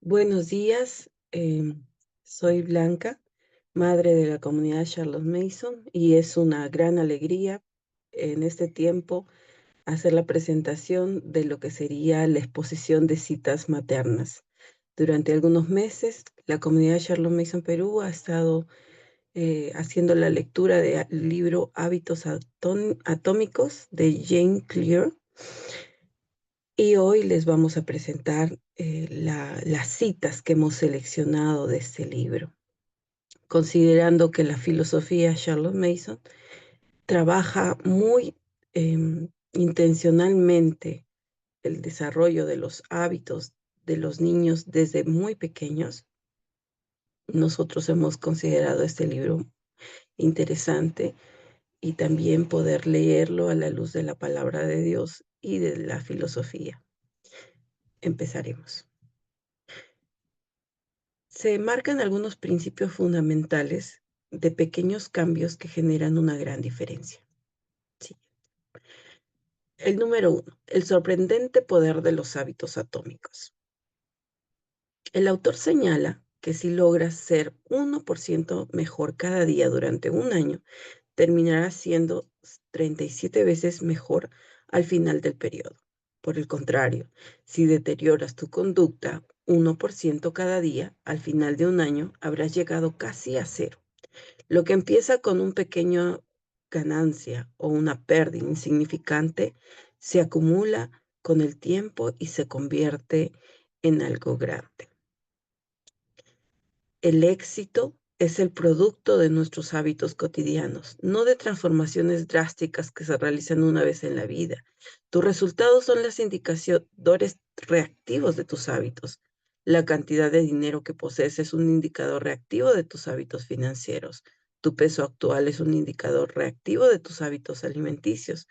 Buenos días, soy Blanca, madre de la comunidad Charlotte Mason, y es una gran alegría en este tiempo hacer la presentación de lo que sería la exposición de citas maternas. Durante algunos meses, la comunidad Charlotte Mason Perú ha estado haciendo la lectura del libro Hábitos Atómicos de Jane Clear. Y hoy les vamos a presentar las citas que hemos seleccionado de este libro, considerando que la filosofía Charlotte Mason trabaja muy intencionalmente el desarrollo de los hábitos de los niños desde muy pequeños. Nosotros hemos considerado este libro interesante y también poder leerlo a la luz de la palabra de Dios y de la filosofía. Empezaremos. Se marcan algunos principios fundamentales de pequeños cambios que generan una gran diferencia. Sí. El número 1, el sorprendente poder de los hábitos atómicos. El autor señala que si logras ser 1% mejor cada día durante un año, terminarás siendo 37 veces mejor al final del periodo. Por el contrario, si deterioras tu conducta 1% cada día, al final de un año habrás llegado casi a cero. Lo que empieza con un pequeño ganancia o una pérdida insignificante se acumula con el tiempo y se convierte en algo grande. El éxito es el producto de nuestros hábitos cotidianos, no de transformaciones drásticas que se realizan una vez en la vida. Tus resultados son los indicadores reactivos de tus hábitos. La cantidad de dinero que posees es un indicador reactivo de tus hábitos financieros. Tu peso actual es un indicador reactivo de tus hábitos alimenticios.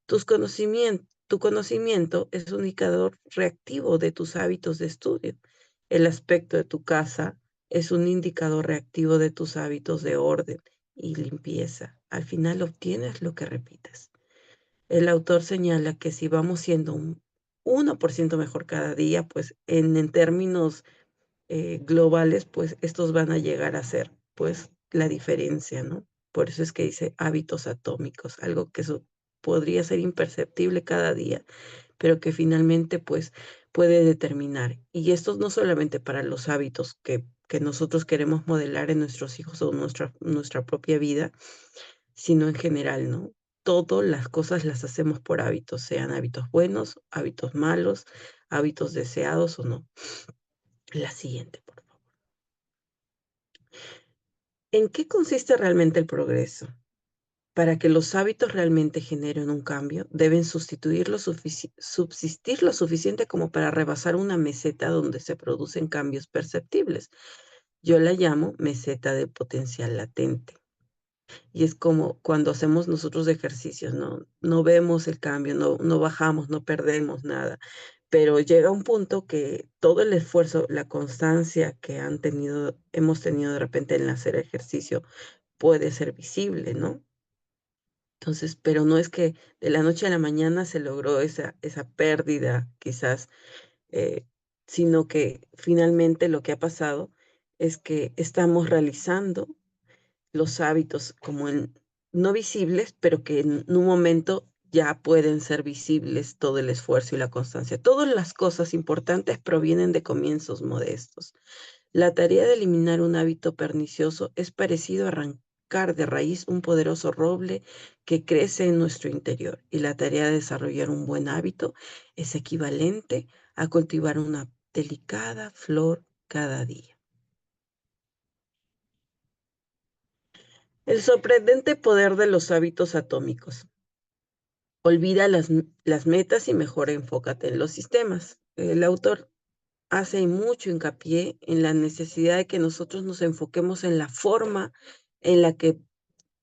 Tu conocimiento es un indicador reactivo de tus hábitos de estudio. El aspecto de tu casa es un indicador reactivo de tus hábitos de orden y limpieza. Al final obtienes lo que repites. El autor señala que si vamos siendo un 1% mejor cada día, pues en términos globales, pues estos van a llegar a ser pues la diferencia, ¿no? Por eso es que dice hábitos atómicos, algo que eso podría ser imperceptible cada día, pero que finalmente pues puede determinar. Y esto no solamente para los hábitos que nosotros queremos modelar en nuestros hijos o nuestra propia vida, sino en general, ¿no? Todas las cosas las hacemos por hábitos, sean hábitos buenos, hábitos malos, hábitos deseados o no. La siguiente, por favor. ¿En qué consiste realmente el progreso? Para que los hábitos realmente generen un cambio, deben subsistir lo suficiente como para rebasar una meseta donde se producen cambios perceptibles. Yo la llamo meseta de potencial latente. Y es como cuando hacemos nosotros ejercicios, ¿no? No vemos el cambio, no bajamos, no perdemos nada. Pero llega un punto que todo el esfuerzo, la constancia que hemos tenido de repente en hacer ejercicio puede ser visible, ¿no? Entonces, pero no es que de la noche a la mañana se logró esa pérdida, quizás, eh, sino que finalmente lo que ha pasado es que estamos realizando los hábitos como no visibles, pero que en un momento ya pueden ser visibles todo el esfuerzo y la constancia. Todas las cosas importantes provienen de comienzos modestos. La tarea de eliminar un hábito pernicioso es parecido a arrancar de raíz un poderoso roble que crece en nuestro interior, y la tarea de desarrollar un buen hábito es equivalente a cultivar una delicada flor cada día. El sorprendente poder de los hábitos atómicos. Olvida las metas y mejor enfócate en los sistemas. El autor hace mucho hincapié en la necesidad de que nosotros nos enfoquemos en la forma en la que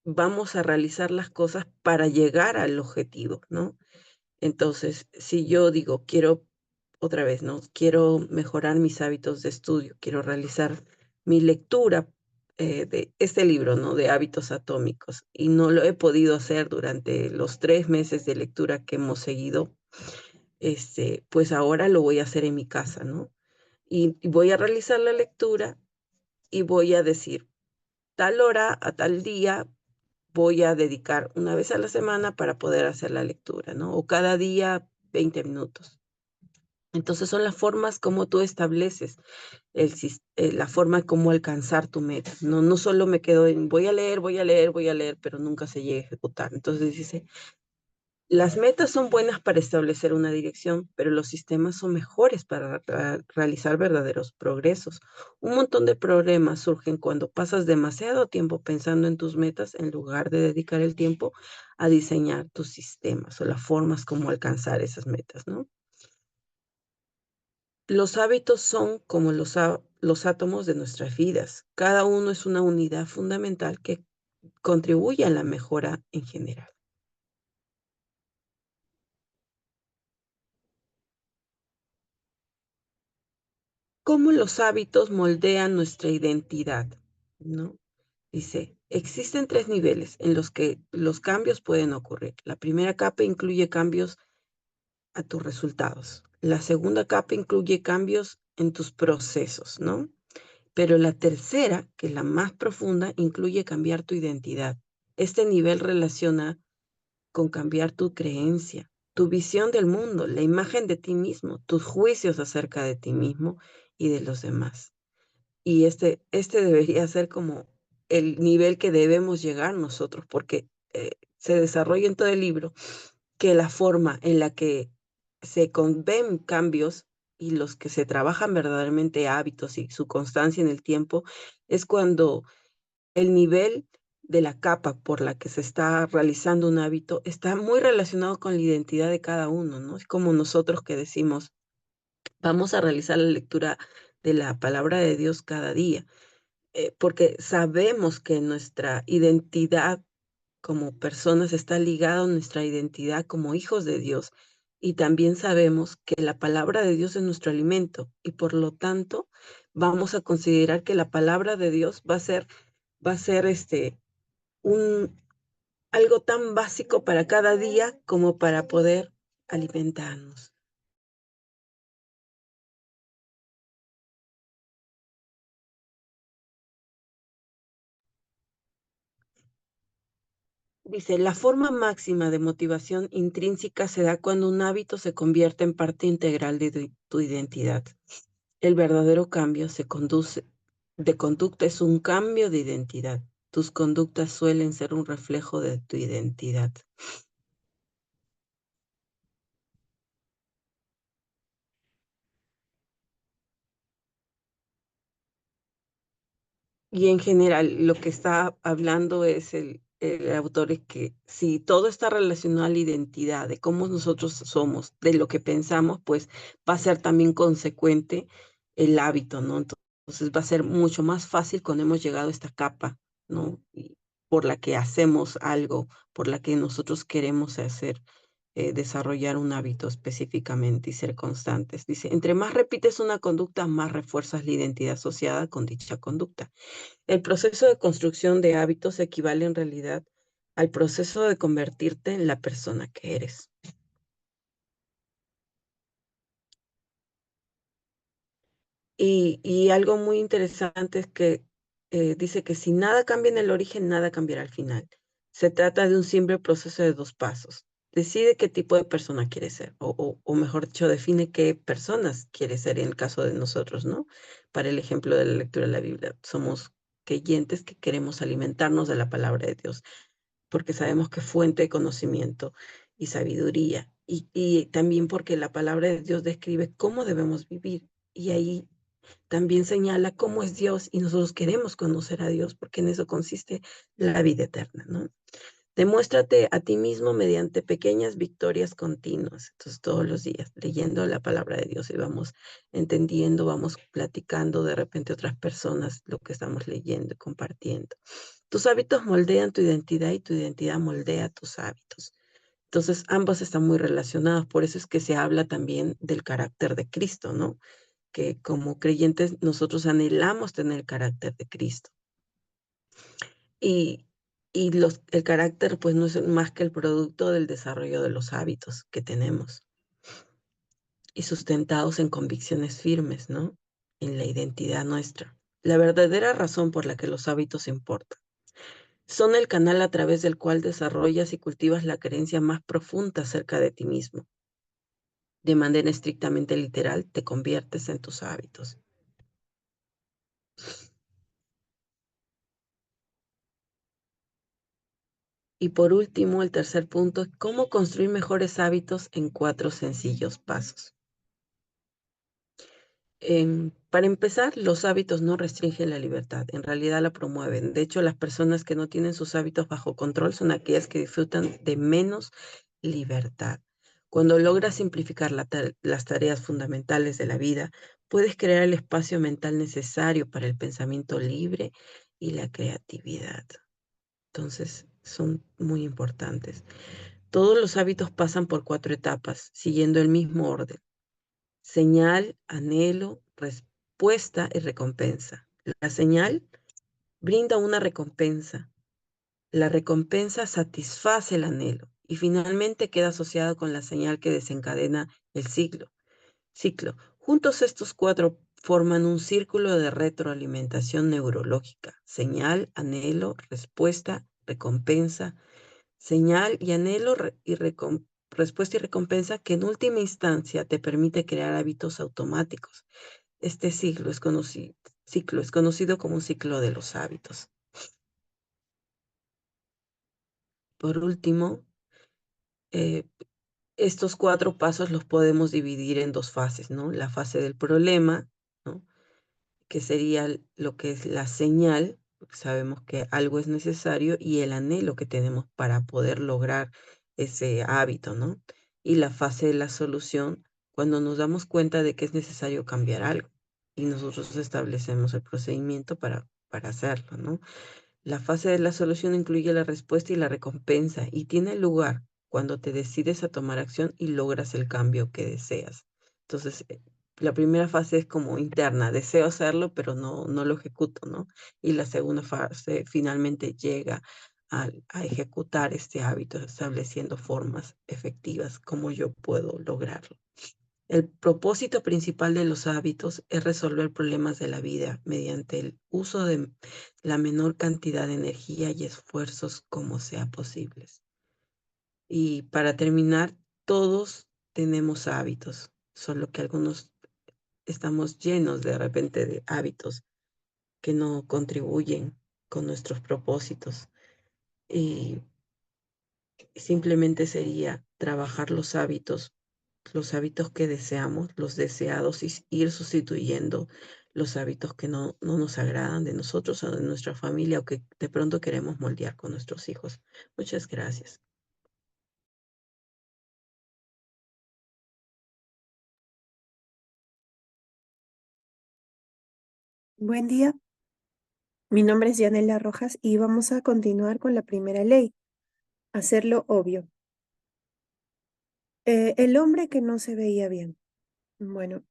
vamos a realizar las cosas para llegar al objetivo, ¿no? Entonces, si yo digo, quiero otra vez, ¿no? Quiero mejorar mis hábitos de estudio, quiero realizar mi lectura de este libro, ¿no? De hábitos atómicos, y no lo he podido hacer durante los 3 meses de lectura que hemos seguido, pues ahora lo voy a hacer en mi casa, ¿no? y voy a realizar la lectura y voy a decir, tal hora a tal día voy a dedicar una vez a la semana para poder hacer la lectura, ¿no? O cada día 20 minutos. Entonces son las formas como tú estableces la forma como alcanzar tu meta. No, no solo me quedo en voy a leer, voy a leer, voy a leer, pero nunca se llega a ejecutar. Entonces dice, las metas son buenas para establecer una dirección, pero los sistemas son mejores para realizar verdaderos progresos. Un montón de problemas surgen cuando pasas demasiado tiempo pensando en tus metas en lugar de dedicar el tiempo a diseñar tus sistemas o las formas como alcanzar esas metas, ¿no? Los hábitos son como los átomos de nuestras vidas. Cada uno es una unidad fundamental que contribuye a la mejora en general. ¿Cómo los hábitos moldean nuestra identidad? ¿No? Dice, existen tres niveles en los que los cambios pueden ocurrir. La primera capa incluye cambios a tus resultados. La segunda capa incluye cambios en tus procesos, ¿no? Pero la tercera, que es la más profunda, incluye cambiar tu identidad. Este nivel relaciona con cambiar tu creencia, tu visión del mundo, la imagen de ti mismo, tus juicios acerca de ti mismo y de los demás. Y este debería ser como el nivel que debemos llegar nosotros, porque se desarrolla en todo el libro que la forma en la que se ven cambios y los que se trabajan verdaderamente hábitos y su constancia en el tiempo es cuando el nivel de la capa por la que se está realizando un hábito está muy relacionado con la identidad de cada uno, ¿no? Es como nosotros que decimos, vamos a realizar la lectura de la palabra de Dios cada día, porque sabemos que nuestra identidad como personas está ligada a nuestra identidad como hijos de Dios. Y también sabemos que la palabra de Dios es nuestro alimento y por lo tanto vamos a considerar que la palabra de Dios va a ser un, algo tan básico para cada día como para poder alimentarnos. Dice, la forma máxima de motivación intrínseca se da cuando un hábito se convierte en parte integral de tu identidad. El verdadero cambio de conducta es un cambio de identidad. Tus conductas suelen ser un reflejo de tu identidad. Y en general, lo que está hablando es el autor es que si todo está relacionado a la identidad, de cómo nosotros somos, de lo que pensamos, pues va a ser también consecuente el hábito, ¿no? Entonces va a ser mucho más fácil cuando hemos llegado a esta capa, ¿no? Y por la que hacemos algo, por la que nosotros queremos hacer, desarrollar un hábito específicamente y ser constantes. Dice, entre más repites una conducta, más refuerzas la identidad asociada con dicha conducta. El proceso de construcción de hábitos equivale en realidad al proceso de convertirte en la persona que eres. Y algo muy interesante es que dice que si nada cambia en el origen, nada cambiará al final. Se trata de un simple proceso de dos pasos. Decide qué tipo de persona quieres ser, o mejor dicho, define qué personas quieres ser en el caso de nosotros, ¿no? Para el ejemplo de la lectura de la Biblia, somos creyentes que queremos alimentarnos de la palabra de Dios porque sabemos que es fuente de conocimiento y sabiduría, y también porque la palabra de Dios describe cómo debemos vivir, y ahí también señala cómo es Dios, y nosotros queremos conocer a Dios, porque en eso consiste la vida eterna, ¿no? Demuéstrate a ti mismo mediante pequeñas victorias continuas. Entonces, todos los días, leyendo la palabra de Dios y vamos entendiendo, vamos platicando de repente otras personas lo que estamos leyendo y compartiendo. Tus hábitos moldean tu identidad y tu identidad moldea tus hábitos. Entonces, ambos están muy relacionados. Por eso es que se habla también del carácter de Cristo, ¿no? Que como creyentes nosotros anhelamos tener el carácter de Cristo. Y, el carácter pues no es más que el producto del desarrollo de los hábitos que tenemos y sustentados en convicciones firmes, ¿no? en la identidad nuestra, la verdadera razón por la que los hábitos importan. Son el canal a través del cual desarrollas y cultivas la creencia más profunda acerca de ti mismo. De manera estrictamente literal, te conviertes en tus hábitos. Y por último, el tercer punto es cómo construir mejores hábitos en 4 sencillos pasos. Para empezar, los hábitos no restringen la libertad, en realidad la promueven. De hecho, las personas que no tienen sus hábitos bajo control son aquellas que disfrutan de menos libertad. Cuando logras simplificar las tareas fundamentales de la vida, puedes crear el espacio mental necesario para el pensamiento libre y la creatividad. Entonces, son muy importantes. Todos los hábitos pasan por 4 etapas, siguiendo el mismo orden: señal, anhelo, respuesta y recompensa. La señal brinda una recompensa. La recompensa satisface el anhelo y finalmente queda asociada con la señal que desencadena el ciclo. Juntos estos 4 forman un círculo de retroalimentación neurológica: señal, anhelo, respuesta, recompensa, señal y anhelo respuesta y recompensa, que en última instancia te permite crear hábitos automáticos. Este ciclo es conocido como un ciclo de los hábitos. Por último, eh, estos 4 pasos los podemos dividir en 2 fases, ¿no? La fase del problema, ¿no? Que sería lo que es la señal, porque sabemos que algo es necesario, y el anhelo que tenemos para poder lograr ese hábito, ¿no? Y la fase de la solución, cuando nos damos cuenta de que es necesario cambiar algo y nosotros establecemos el procedimiento para hacerlo, ¿no? La fase de la solución incluye la respuesta y la recompensa y tiene lugar cuando te decides a tomar acción y logras el cambio que deseas. Entonces, la primera fase es como interna: deseo hacerlo, pero no lo ejecuto, ¿no? Y la segunda fase finalmente llega a ejecutar este hábito, estableciendo formas efectivas como yo puedo lograrlo. El propósito principal de los hábitos es resolver problemas de la vida mediante el uso de la menor cantidad de energía y esfuerzos como sea posibles. Y para terminar, todos tenemos hábitos, solo que algunos estamos llenos de repente de hábitos que no contribuyen con nuestros propósitos. Y simplemente sería trabajar los hábitos que deseamos, los deseados, y ir sustituyendo los hábitos que no nos agradan de nosotros o de nuestra familia, o que de pronto queremos moldear con nuestros hijos. Muchas gracias. Buen día, mi nombre es Yanela Rojas y vamos a continuar con la primera ley, hacerlo obvio. El hombre que no se veía bien. Bueno,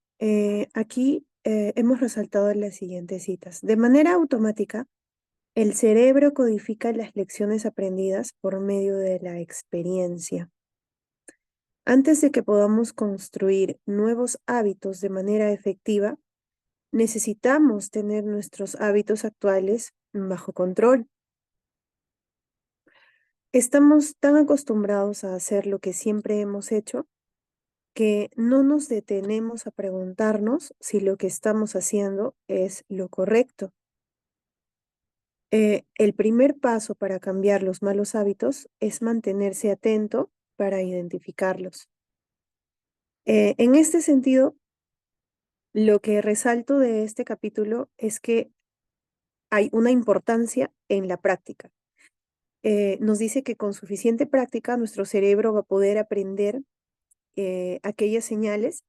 aquí hemos resaltado las siguientes citas. De manera automática, el cerebro codifica las lecciones aprendidas por medio de la experiencia. Antes de que podamos construir nuevos hábitos de manera efectiva, necesitamos tener nuestros hábitos actuales bajo control. Estamos tan acostumbrados a hacer lo que siempre hemos hecho que no nos detenemos a preguntarnos si lo que estamos haciendo es lo correcto. El primer paso para cambiar los malos hábitos es mantenerse atento para identificarlos. En este sentido, lo que resalto de este capítulo es que hay una importancia en la práctica. Nos dice que con suficiente práctica nuestro cerebro va a poder aprender aquellas señales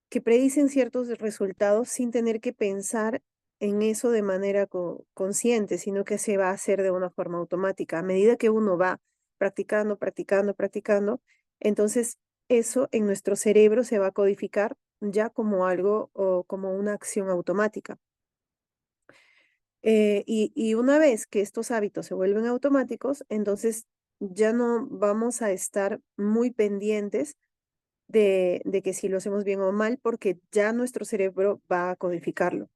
que predicen ciertos resultados sin tener que pensar en eso de manera consciente, sino que se va a hacer de una forma automática. A medida que uno va practicando, practicando, practicando, entonces eso en nuestro cerebro se va a codificar ya como algo o como una acción automática. Y una vez que estos hábitos se vuelven automáticos, entonces ya no vamos a estar muy pendientes de que si lo hacemos bien o mal, porque ya nuestro cerebro va a codificarlo.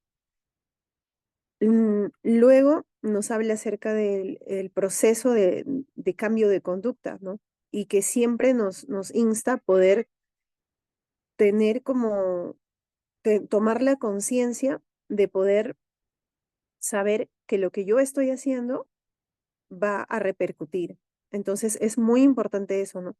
Luego nos habla acerca del el proceso de cambio de conducta, ¿no? Y que siempre nos insta a poder tener como, tomar la conciencia de poder saber que lo que yo estoy haciendo va a repercutir. Entonces es muy importante eso, ¿no?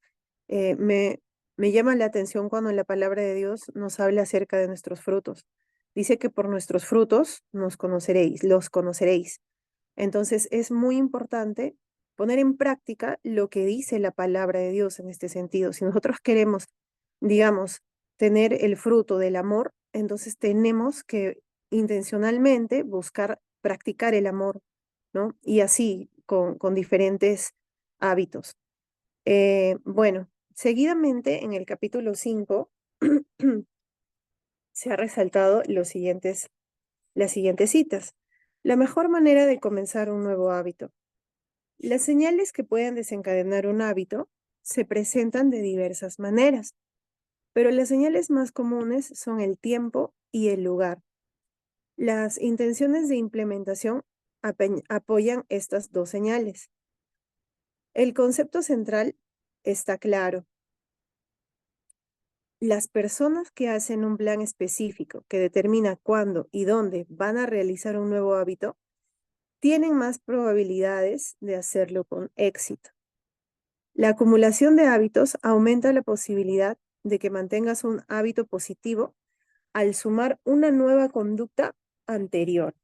Me llama la atención cuando en la palabra de Dios nos habla acerca de nuestros frutos. Dice que por nuestros frutos nos conoceréis, los conoceréis. Entonces es muy importante poner en práctica lo que dice la palabra de Dios en este sentido. Si nosotros queremos, digamos, tener el fruto del amor, entonces tenemos que intencionalmente buscar practicar el amor, ¿no? Y así con diferentes hábitos. Bueno, seguidamente en el capítulo 5 se ha resaltado las siguientes citas. La mejor manera de comenzar un nuevo hábito. Las señales que pueden desencadenar un hábito se presentan de diversas maneras, pero las señales más comunes son el tiempo y el lugar. Las intenciones de implementación apoyan estas dos señales. El concepto central está claro. Las personas que hacen un plan específico que determina cuándo y dónde van a realizar un nuevo hábito tienen más probabilidades de hacerlo con éxito. La acumulación de hábitos aumenta la posibilidad de que mantengas un hábito positivo al sumar una nueva conducta anterior.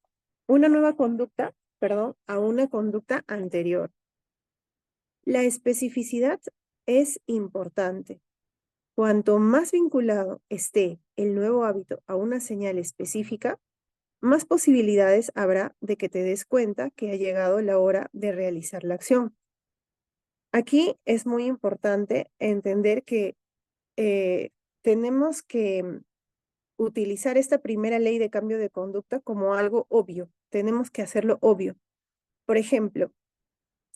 Una nueva conducta, perdón, a una conducta anterior. La especificidad es importante. Cuanto más vinculado esté el nuevo hábito a una señal específica, más posibilidades habrá de que te des cuenta que ha llegado la hora de realizar la acción. Aquí es muy importante entender que tenemos que utilizar esta primera ley de cambio de conducta como algo obvio. Tenemos que hacerlo obvio. Por ejemplo,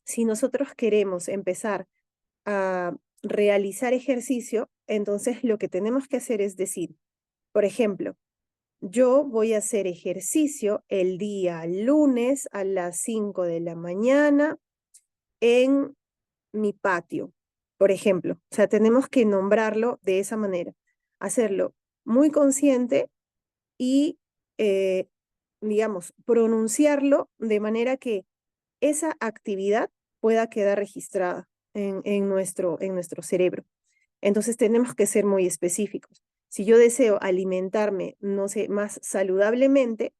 si nosotros queremos empezar a realizar ejercicio, entonces lo que tenemos que hacer es decir, por ejemplo, yo voy a hacer ejercicio el día lunes a las 5 de la mañana en mi patio, por ejemplo. O sea, tenemos que nombrarlo de esa manera, hacerlo muy consciente y, digamos, pronunciarlo de manera que esa actividad pueda quedar registrada en nuestro cerebro. Entonces tenemos que ser muy específicos. Si yo deseo alimentarme, no sé, más saludablemente,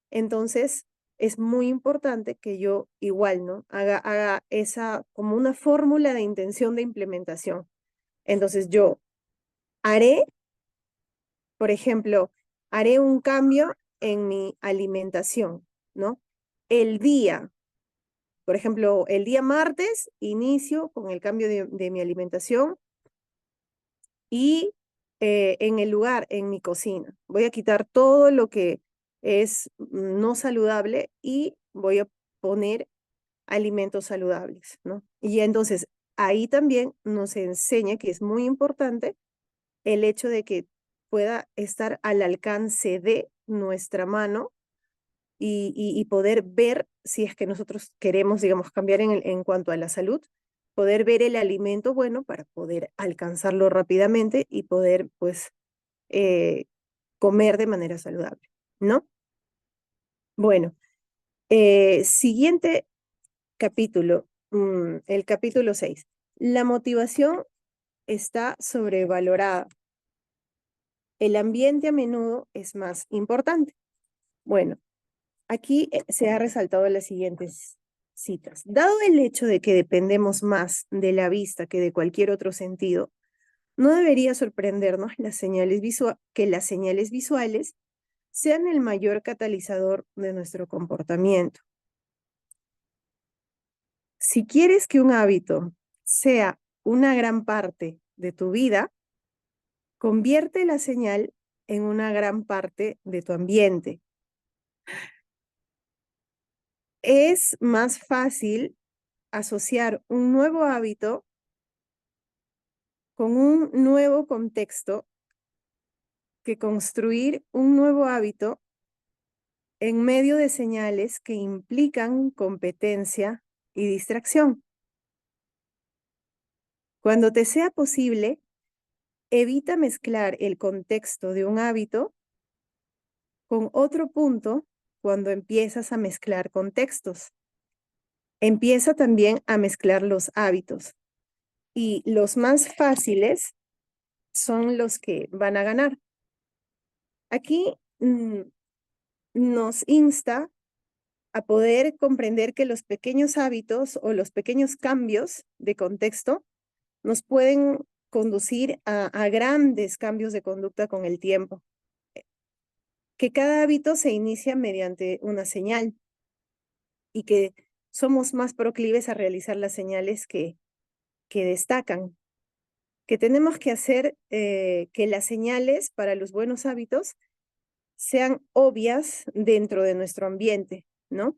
entonces es muy importante que yo igual, ¿no? Haga esa como una fórmula de intención de implementación. Entonces yo haré, por ejemplo, haré un cambio en mi alimentación, ¿no? El día, por ejemplo, el día martes inicio con el cambio de mi alimentación y en el lugar, en mi cocina. Voy a quitar todo lo que es no saludable y voy a poner alimentos saludables, ¿no? Y entonces ahí también nos enseña que es muy importante el hecho de que pueda estar al alcance de nuestra mano y poder ver si es que nosotros queremos, digamos, cambiar en cuanto a la salud, poder ver el alimento bueno para poder alcanzarlo rápidamente y poder, pues, eh, comer de manera saludable, ¿no? Bueno, siguiente capítulo, el capítulo 6. La motivación está sobrevalorada. El ambiente a menudo es más importante. Bueno, aquí se ha resaltado las siguientes citas. Dado el hecho de que dependemos más de la vista que de cualquier otro sentido, no debería sorprendernos que las señales visuales sean el mayor catalizador de nuestro comportamiento. Si quieres que un hábito sea una gran parte de tu vida, convierte la señal en una gran parte de tu ambiente. Es más fácil asociar un nuevo hábito con un nuevo contexto que construir un nuevo hábito en medio de señales que implican competencia y distracción. Cuando te sea posible, evita mezclar el contexto de un hábito con otro punto cuando empiezas a mezclar contextos. Empieza también a mezclar los hábitos y los más fáciles son los que van a ganar. Aquí nos insta a poder comprender que los pequeños hábitos o los pequeños cambios de contexto nos pueden conducir a grandes cambios de conducta con el tiempo. Que cada hábito se inicia mediante una señal y que somos más proclives a realizar las señales que destacan. Que tenemos que hacer que las señales para los buenos hábitos sean obvias dentro de nuestro ambiente, ¿no?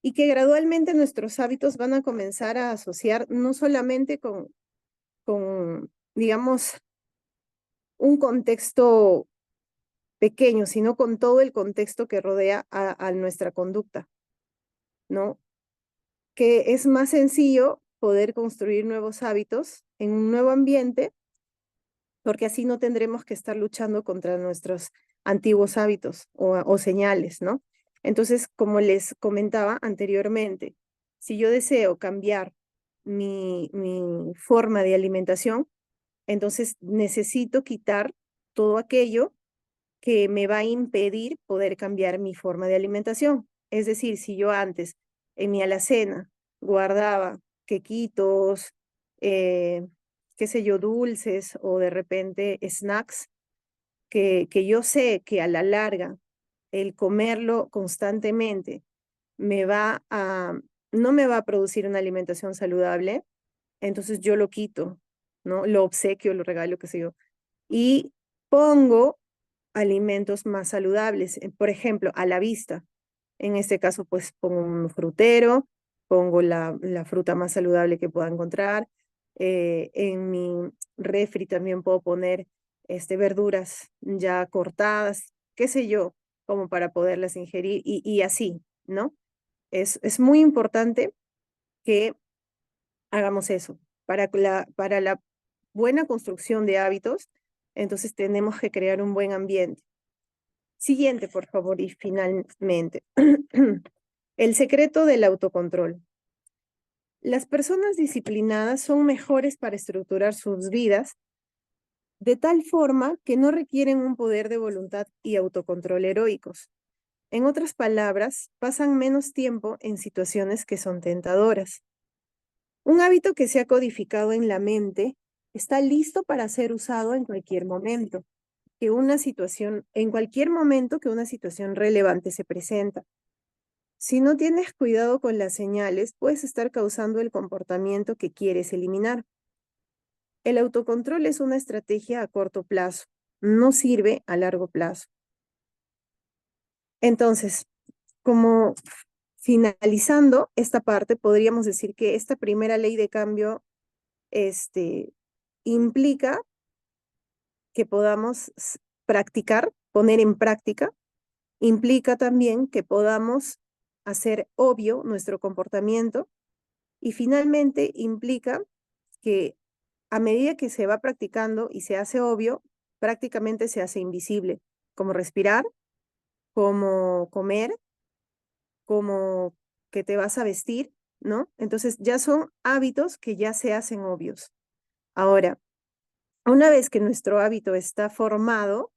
Y que gradualmente nuestros hábitos van a comenzar a asociar no solamente digamos, un contexto pequeño, sino con todo el contexto que rodea a nuestra conducta, ¿no? Que es más sencillo poder construir nuevos hábitos en un nuevo ambiente, porque así no tendremos que estar luchando contra nuestros antiguos hábitos o señales, ¿no? Entonces, como les comentaba anteriormente, si yo deseo cambiar mi forma de alimentación, entonces necesito quitar todo aquello que me va a impedir poder cambiar mi forma de alimentación. Es decir, si yo antes en mi alacena guardaba quequitos, qué sé yo, dulces o de repente snacks, que yo sé que a la larga el comerlo constantemente me va a, no me va a producir una alimentación saludable, entonces yo lo quito, ¿no? Lo obsequio, lo regalo, qué sé yo. Y pongo alimentos más saludables, por ejemplo, a la vista. En este caso, pues pongo un frutero, pongo la fruta más saludable que pueda encontrar. En mi refri también puedo poner verduras ya cortadas, qué sé yo, como para poderlas ingerir y así, ¿no? Es muy importante que hagamos eso. Para la buena construcción de hábitos, entonces tenemos que crear un buen ambiente. Siguiente, por favor, y finalmente. El secreto del autocontrol. Las personas disciplinadas son mejores para estructurar sus vidas de tal forma que no requieren un poder de voluntad y autocontrol heroicos. En otras palabras, pasan menos tiempo en situaciones que son tentadoras. Un hábito que se ha codificado en la mente está listo para ser usado en cualquier momento, en cualquier momento que una situación relevante se presenta. Si no tienes cuidado con las señales, puedes estar causando el comportamiento que quieres eliminar. El autocontrol es una estrategia a corto plazo, no sirve a largo plazo. Entonces, como finalizando esta parte, podríamos decir que esta primera ley de cambio implica que podamos practicar, poner en práctica, implica también que podamos hacer obvio nuestro comportamiento y finalmente implica que a medida que se va practicando y se hace obvio, prácticamente se hace invisible, como respirar, como comer, como que te vas a vestir, ¿no? Entonces ya son hábitos que ya se hacen obvios. Ahora, una vez que nuestro hábito está formado,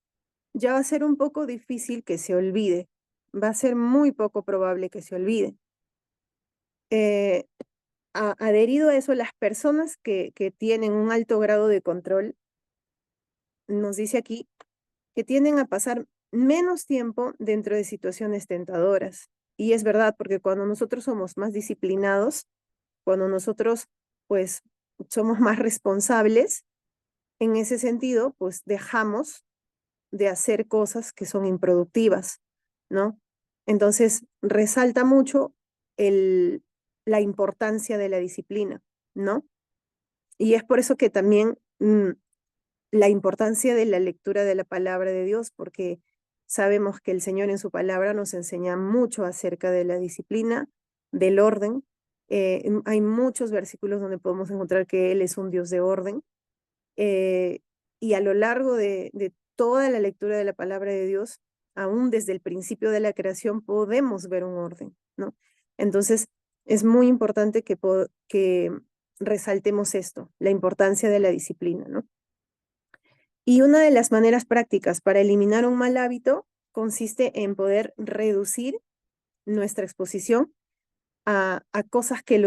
ya va a ser un poco difícil que se olvide. Va a ser muy poco probable que se olvide. Adherido a eso, las personas que tienen un alto grado de control, nos dice aquí, que tienden a pasar menos tiempo dentro de situaciones tentadoras. Y es verdad, porque cuando nosotros somos más disciplinados, cuando nosotros, pues, somos más responsables, en ese sentido, pues, dejamos de hacer cosas que son improductivas, ¿no? Entonces, resalta mucho la importancia de la disciplina, ¿no? Y es por eso que también la importancia de la lectura de la palabra de Dios, porque sabemos que el Señor en su palabra nos enseña mucho acerca de la disciplina, del orden. Hay muchos versículos donde podemos encontrar que Él es un Dios de orden. Y a lo largo de toda la lectura de la palabra de Dios, aún desde el principio de la creación, podemos ver un orden, ¿no? Entonces, es muy importante que resaltemos esto, la importancia de la disciplina, ¿no? Y una de las maneras prácticas para eliminar un mal hábito consiste en poder reducir nuestra exposición a cosas que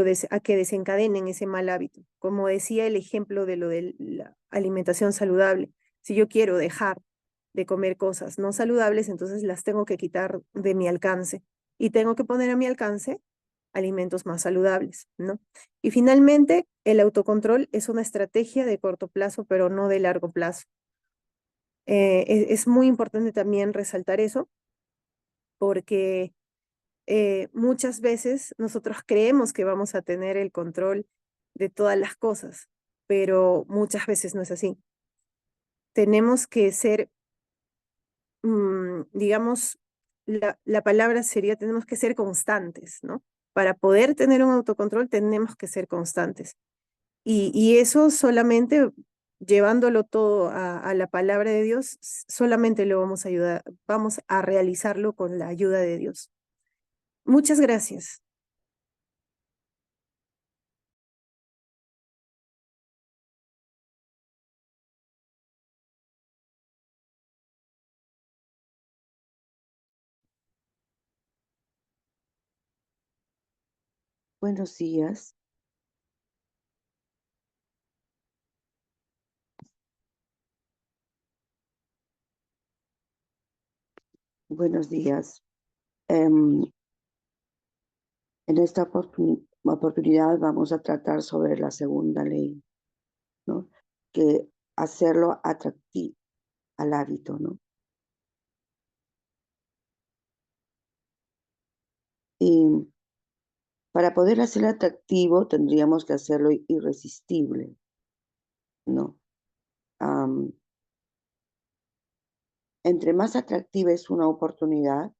desencadenen ese mal hábito. Como decía el ejemplo de lo de la alimentación saludable. Si yo quiero dejar de comer cosas no saludables, entonces las tengo que quitar de mi alcance y tengo que poner a mi alcance alimentos más saludables, ¿no? Y finalmente, el autocontrol es una estrategia de corto plazo, pero no de largo plazo. Es muy importante también resaltar eso porque muchas veces nosotros creemos que vamos a tener el control de todas las cosas, pero muchas veces no es así. Tenemos que ser, digamos, la palabra sería, tenemos que ser constantes, ¿no? Para poder tener un autocontrol tenemos que ser constantes. Y eso solamente llevándolo todo a la palabra de Dios, solamente lo vamos a ayudar, vamos a realizarlo con la ayuda de Dios. Muchas gracias. Buenos días. Buenos días. En esta oportunidad vamos a tratar sobre la segunda ley, ¿no? Que hacerlo atractivo al hábito, ¿no? Y para poder hacerlo atractivo tendríamos que hacerlo irresistible, ¿no? Entre más atractiva es una oportunidad,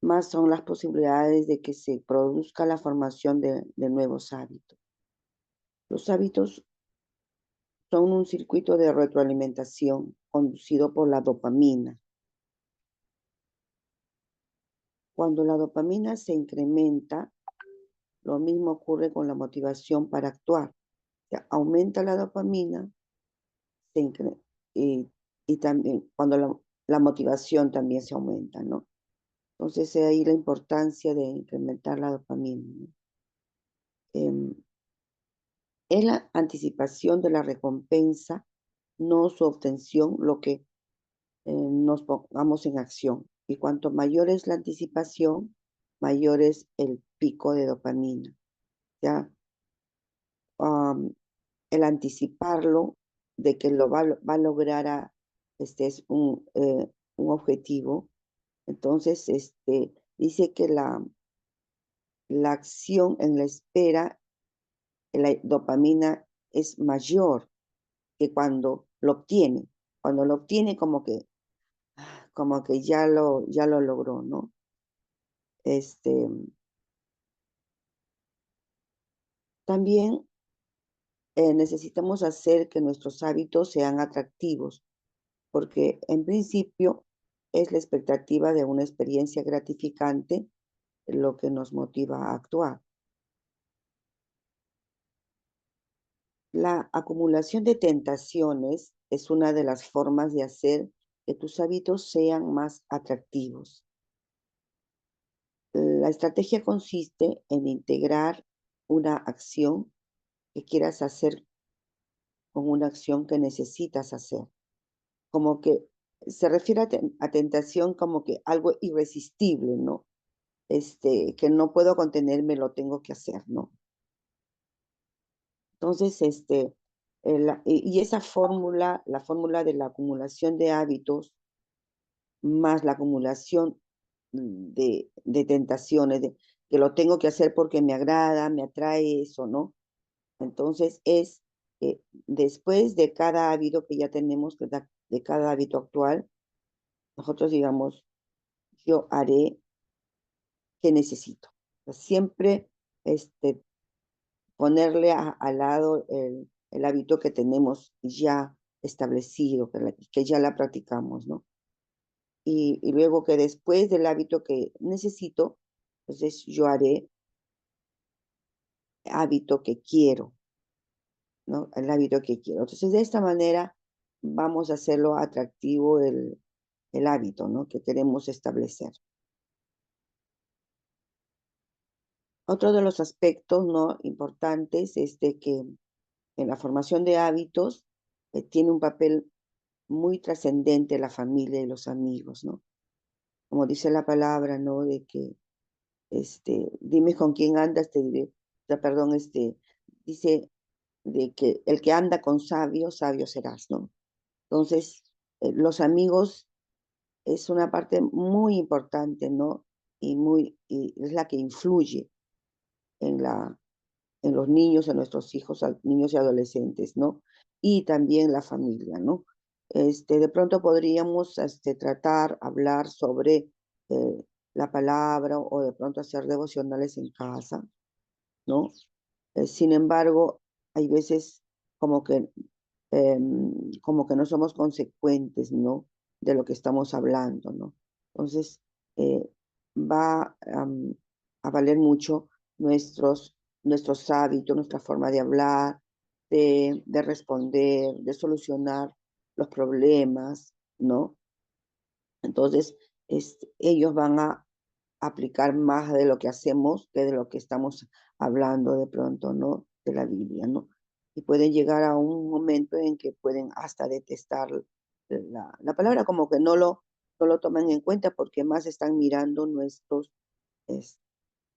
más son las posibilidades de que se produzca la formación de nuevos hábitos. Los hábitos son un circuito de retroalimentación conducido por la dopamina. Cuando la dopamina se incrementa, lo mismo ocurre con la motivación para actuar. O sea, aumenta la dopamina y también cuando la motivación también se aumenta, ¿no? Entonces, ahí la importancia de incrementar la dopamina, ¿no? Es la anticipación de la recompensa, no su obtención, lo que nos pongamos en acción. Y cuanto mayor es la anticipación, mayor es el pico de dopamina. ¿Ya? El anticiparlo de que lo va a lograr es un objetivo. Entonces, dice que la acción en la espera, la dopamina es mayor que cuando lo obtiene. Cuando lo obtiene como que ya lo logró, ¿no? También necesitamos hacer que nuestros hábitos sean atractivos, porque en principio es la expectativa de una experiencia gratificante lo que nos motiva a actuar. La acumulación de tentaciones es una de las formas de hacer que tus hábitos sean más atractivos. La estrategia consiste en integrar una acción que quieras hacer con una acción que necesitas hacer. Como que se refiere a tentación como que algo irresistible, ¿no? Que no puedo contenerme, lo tengo que hacer, ¿no? Entonces, y esa fórmula, la fórmula de la acumulación de hábitos, más la acumulación de tentaciones, que lo tengo que hacer porque me agrada, me atrae eso, ¿no? Entonces, es después de cada hábito que ya tenemos, de cada hábito actual, nosotros digamos, yo haré que necesito. Siempre ponerle al lado el hábito que tenemos ya establecido, que ya la practicamos, ¿no? Y luego que después del hábito que necesito, entonces yo haré hábito que quiero, ¿no? El hábito que quiero. Entonces, de esta manera vamos a hacerlo atractivo el hábito, ¿no? Que queremos establecer. Otro de los aspectos, ¿no? Importantes es de que en la formación de hábitos tiene un papel muy trascendente la familia y los amigos, ¿no? Como dice la palabra, ¿no? De que, dime con quién andas, te diré, perdón, dice de que el que anda con sabios, sabio serás, ¿no? Entonces, los amigos es una parte muy importante, ¿no? Y es la que influye en en los niños, en nuestros hijos, niños y adolescentes, ¿no? Y también la familia, ¿no? De pronto podríamos tratar, hablar sobre la palabra o de pronto hacer devocionales en casa, ¿no? Sin embargo, hay veces como que, como que no somos consecuentes, ¿no? De lo que estamos hablando, ¿no? Entonces, eh, va a valer mucho nuestros hábitos, nuestra forma de hablar, de responder, de solucionar los problemas, ¿no? Entonces, ellos van a aplicar más de lo que hacemos que de lo que estamos hablando de pronto, ¿no? De la Biblia, ¿no? Y pueden llegar a un momento en que pueden hasta detestar la palabra, como que no lo toman en cuenta porque más están mirando es,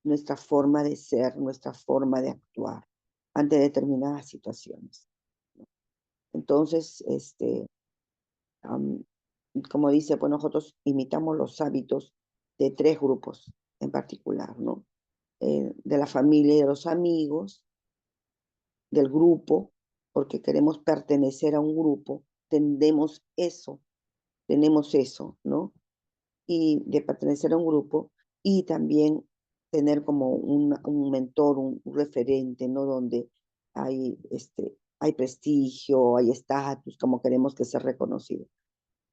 nuestra forma de ser, nuestra forma de actuar ante determinadas situaciones. Entonces, am, como dice, pues nosotros imitamos los hábitos de tres grupos en particular, ¿no? De la familia y de los amigos, del grupo, porque queremos pertenecer a un grupo, tenemos eso, ¿no? Y de pertenecer a un grupo y también tener como un mentor, un referente, ¿no? Donde hay prestigio, hay estatus, como queremos que sea reconocido.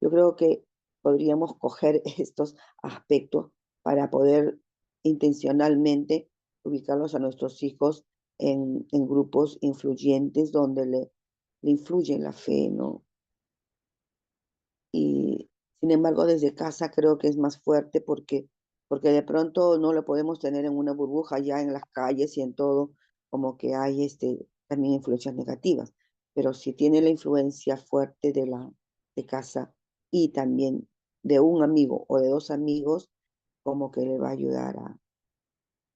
Yo creo que podríamos coger estos aspectos para poder intencionalmente ubicarlos a nuestros hijos en grupos influyentes donde le influye la fe, ¿no? Y sin embargo, desde casa creo que es más fuerte porque de pronto no lo podemos tener en una burbuja ya en las calles y en todo, como que hay también influencias negativas. Pero si tiene la influencia fuerte de casa y también de un amigo o de dos amigos, como que le va a ayudar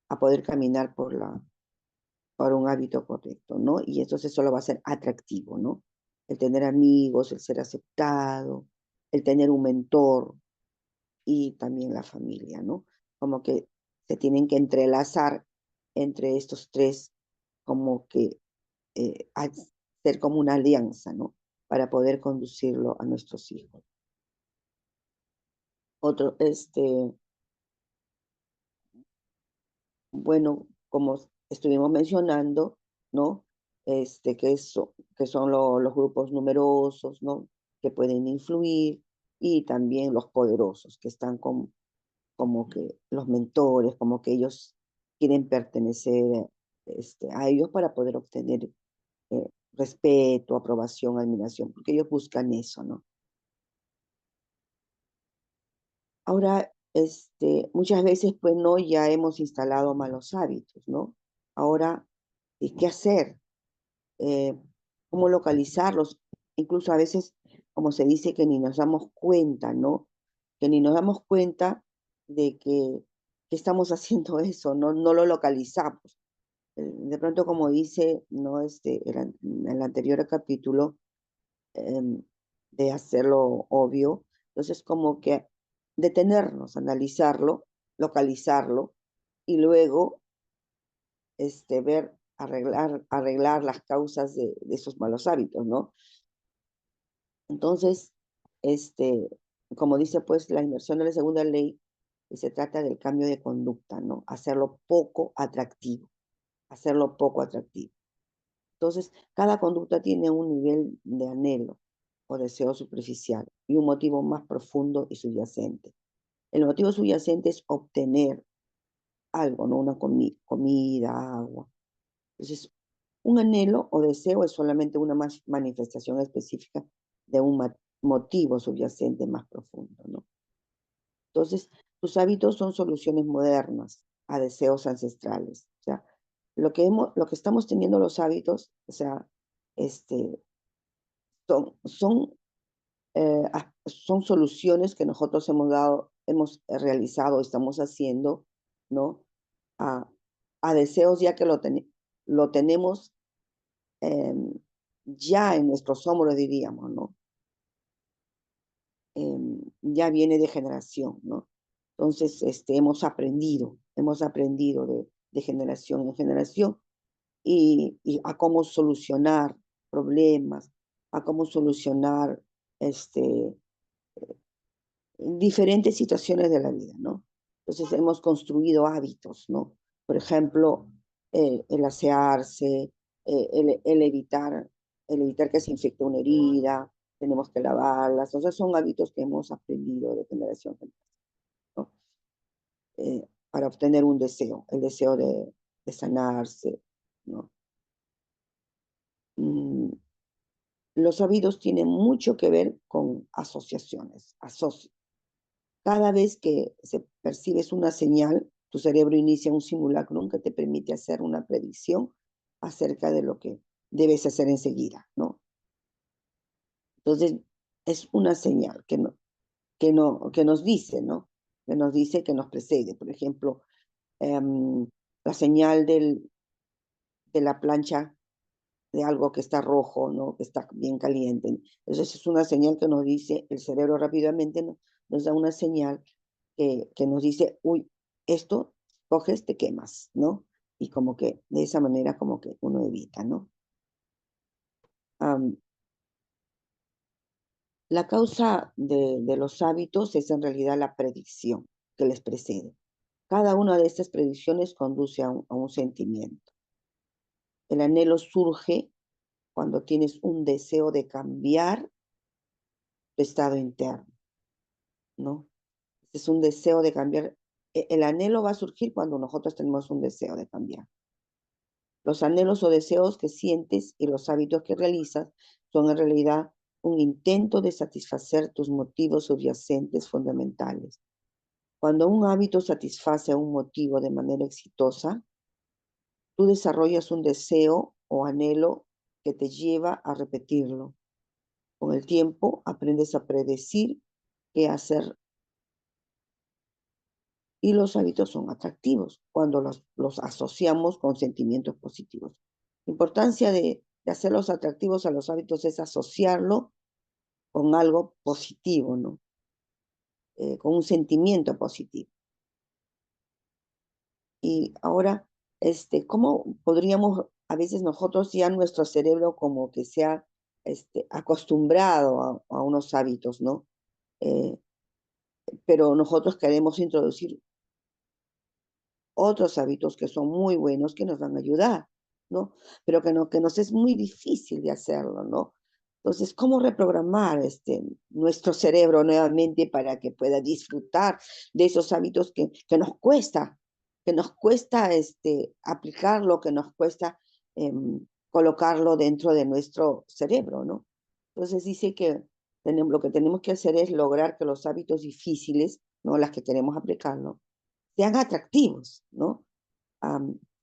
a poder caminar por un hábito correcto, ¿no? Y entonces eso lo va a hacer atractivo, ¿no? El tener amigos, el ser aceptado, el tener un mentor y también la familia, ¿no? Como que se tienen que entrelazar entre estos tres, como que hacer como una alianza, ¿no? Para poder conducirlo a nuestros hijos. Otro, bueno, como estuvimos mencionando, ¿no? Que son los grupos numerosos, ¿no? Que pueden influir y también los poderosos, que están como que los mentores, como que ellos quieren pertenecer a ellos para poder obtener respeto, aprobación, admiración, porque ellos buscan eso, ¿no? Ahora, muchas veces, pues, no, ya hemos instalado malos hábitos, ¿no? Ahora, ¿qué hacer? Eh, ¿Cómo localizarlos? Incluso a veces, como se dice, que ni nos damos cuenta, ¿no? Que ni nos damos cuenta de que estamos haciendo eso, no lo localizamos. De pronto, como dice, ¿no? En el anterior capítulo, em, de hacerlo obvio. Entonces, como que detenernos, analizarlo, localizarlo y luego ver arreglar las causas de esos malos hábitos, ¿no? Entonces, como dice pues la inversión de la segunda ley, se trata del cambio de conducta, ¿no? Hacerlo poco atractivo, hacerlo poco atractivo. Entonces, cada conducta tiene un nivel de anhelo o deseo superficial y un motivo más profundo y subyacente. El motivo subyacente es obtener algo, ¿no? Una comida, agua. Entonces, un anhelo o deseo es solamente una manifestación específica de un motivo subyacente más profundo, ¿no? Entonces, tus hábitos son soluciones modernas a deseos ancestrales. O sea, lo que estamos teniendo los hábitos, o sea, son son soluciones que nosotros hemos realizado, estamos haciendo, ¿no? A, a deseos ya que lo tenemos ya en nuestros hombros, diríamos, ¿no? Ya viene de generación, ¿no? Entonces, hemos aprendido de generación en generación y a cómo solucionar problemas, a cómo solucionar diferentes situaciones de la vida, ¿no? Entonces hemos construido hábitos, ¿no? Por ejemplo, el asearse, el evitar que se infecte una herida, tenemos que lavarlas. Entonces son hábitos que hemos aprendido de generación en generación, ¿no? Para obtener un deseo, el deseo de sanarse, ¿no? Los hábitos tienen mucho que ver con asociaciones, cada vez que percibes una señal, tu cerebro inicia un simulacrum que te permite hacer una predicción acerca de lo que debes hacer enseguida, ¿no? Entonces, es una señal que nos dice, ¿no? Que nos dice que nos precede. Por ejemplo, la señal de la plancha de algo que está rojo, ¿no? Que está bien caliente. Entonces, es una señal que nos dice, el cerebro rápidamente nos da una señal que nos dice, uy, esto coges, te quemas, ¿no? Y como que de esa manera como que uno evita, ¿no? La causa de los hábitos es en realidad la predicción que les precede. Cada una de estas predicciones conduce a un sentimiento. El anhelo surge cuando tienes un deseo de cambiar tu estado interno, ¿no? Es un deseo de cambiar. El anhelo va a surgir cuando nosotros tenemos un deseo de cambiar. Los anhelos o deseos que sientes y los hábitos que realizas son en realidad un intento de satisfacer tus motivos subyacentes fundamentales. Cuando un hábito satisface a un motivo de manera exitosa, tú desarrollas un deseo o anhelo que te lleva a repetirlo. Con el tiempo aprendes a predecir qué hacer y los hábitos son atractivos cuando los asociamos con sentimientos positivos. La importancia de hacerlos atractivos a los hábitos es asociarlo con algo positivo, ¿no? Con un sentimiento positivo. Y ahora, ¿cómo podríamos, a veces nosotros ya nuestro cerebro como que se ha acostumbrado a unos hábitos, ¿no? Pero nosotros queremos introducir otros hábitos que son muy buenos, que nos van a ayudar, ¿no? Pero que nos es muy difícil de hacerlo, ¿no? Entonces, ¿cómo reprogramar nuestro cerebro nuevamente para que pueda disfrutar de esos hábitos que nos cuesta aplicarlo, que nos cuesta colocarlo dentro de nuestro cerebro, ¿no? Entonces dice que lo que tenemos que hacer es lograr que los hábitos difíciles, ¿no? Las que queremos aplicarlo, sean atractivos, ¿no?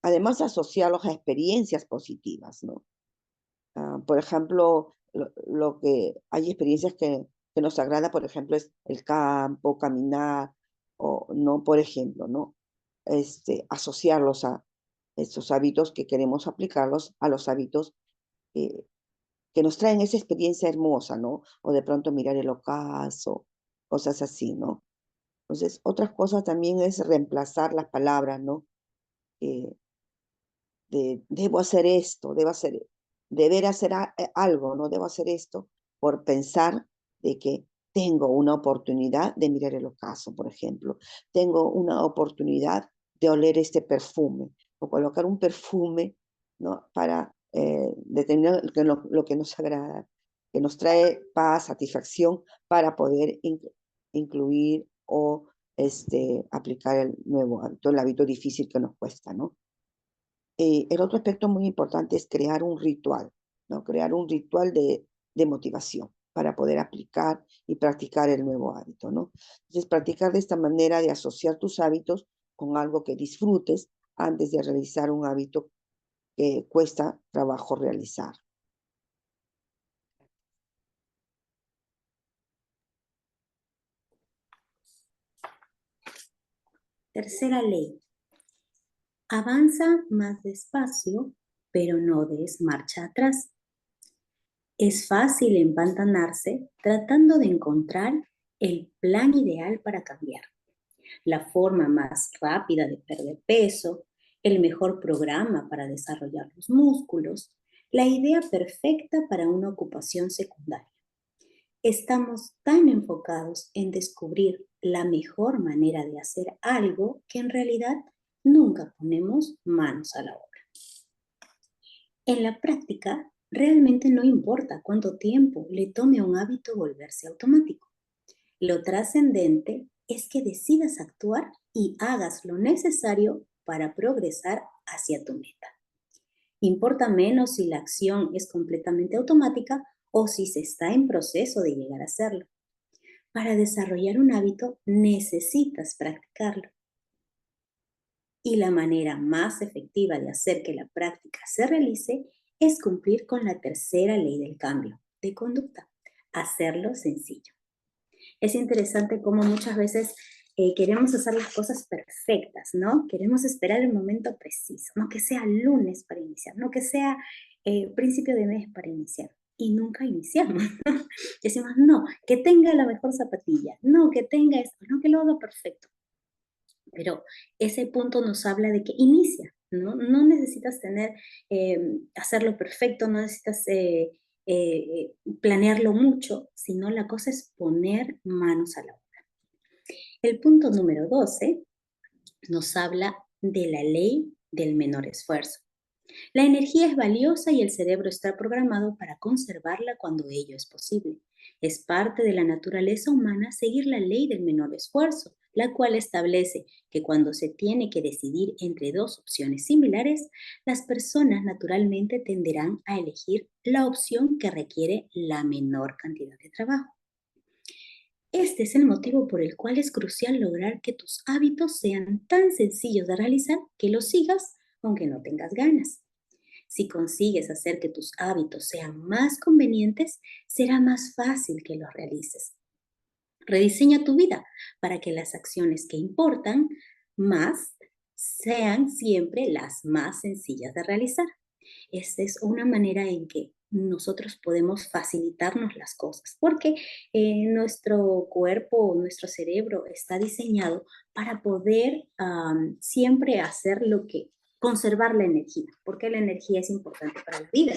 Además, asociarlos a experiencias positivas, ¿no? Por ejemplo, lo que hay experiencias que nos agrada, por ejemplo, es el campo, caminar, o no, por ejemplo, ¿no? Asociarlos a esos hábitos que queremos aplicarlos a los hábitos que nos traen esa experiencia hermosa, ¿no? O de pronto mirar el ocaso, cosas así, ¿no? Entonces, otras cosas también es reemplazar las palabras, ¿no? debo hacer esto, deber hacer algo, no debo hacer esto, por pensar de que tengo una oportunidad de mirar el ocaso, por ejemplo. Tengo una oportunidad de oler este perfume o colocar un perfume, ¿no? Para detener lo que nos agrada, que nos trae paz, satisfacción, para poder incluir o aplicar el nuevo hábito, el hábito difícil que nos cuesta, ¿no? El otro aspecto muy importante es crear un ritual, ¿no? Crear un ritual de motivación para poder aplicar y practicar el nuevo hábito, ¿no? Entonces, practicar de esta manera de asociar tus hábitos con algo que disfrutes antes de realizar un hábito que cuesta trabajo realizar. Tercera ley. Avanza más despacio, pero no des marcha atrás. Es fácil empantanarse tratando de encontrar el plan ideal para cambiar, la forma más rápida de perder peso, el mejor programa para desarrollar los músculos, la idea perfecta para una ocupación secundaria. Estamos tan enfocados en descubrir la mejor manera de hacer algo que en realidad nunca ponemos manos a la obra. En la práctica, realmente no importa cuánto tiempo le tome a un hábito volverse automático. Lo trascendente es que decidas actuar y hagas lo necesario para progresar hacia tu meta. Importa menos si la acción es completamente automática o si se está en proceso de llegar a hacerlo. Para desarrollar un hábito necesitas practicarlo. Y la manera más efectiva de hacer que la práctica se realice es cumplir con la tercera ley del cambio de conducta, hacerlo sencillo. Es interesante cómo muchas veces queremos hacer las cosas perfectas, ¿no? Queremos esperar el momento preciso, no que sea lunes para iniciar, no que sea principio de mes para iniciar. Y nunca iniciamos. Decimos, no, que tenga la mejor zapatilla, no, que tenga esto, no, que lo haga perfecto. Pero ese punto nos habla de que inicia, ¿no? No necesitas hacerlo perfecto, no necesitas planearlo mucho, sino la cosa es poner manos a la obra. El punto número 12 nos habla de la ley del menor esfuerzo. La energía es valiosa y el cerebro está programado para conservarla cuando ello es posible. Es parte de la naturaleza humana seguir la ley del menor esfuerzo, la cual establece que cuando se tiene que decidir entre dos opciones similares, las personas naturalmente tenderán a elegir la opción que requiere la menor cantidad de trabajo. Este es el motivo por el cual es crucial lograr que tus hábitos sean tan sencillos de realizar que los sigas aunque no tengas ganas. Si consigues hacer que tus hábitos sean más convenientes, será más fácil que los realices. Rediseña tu vida para que las acciones que importan más sean siempre las más sencillas de realizar. Esta es una manera en que nosotros podemos facilitarnos las cosas, porque nuestro cuerpo, nuestro cerebro está diseñado para poder siempre hacer conservar la energía, porque la energía es importante para la vida.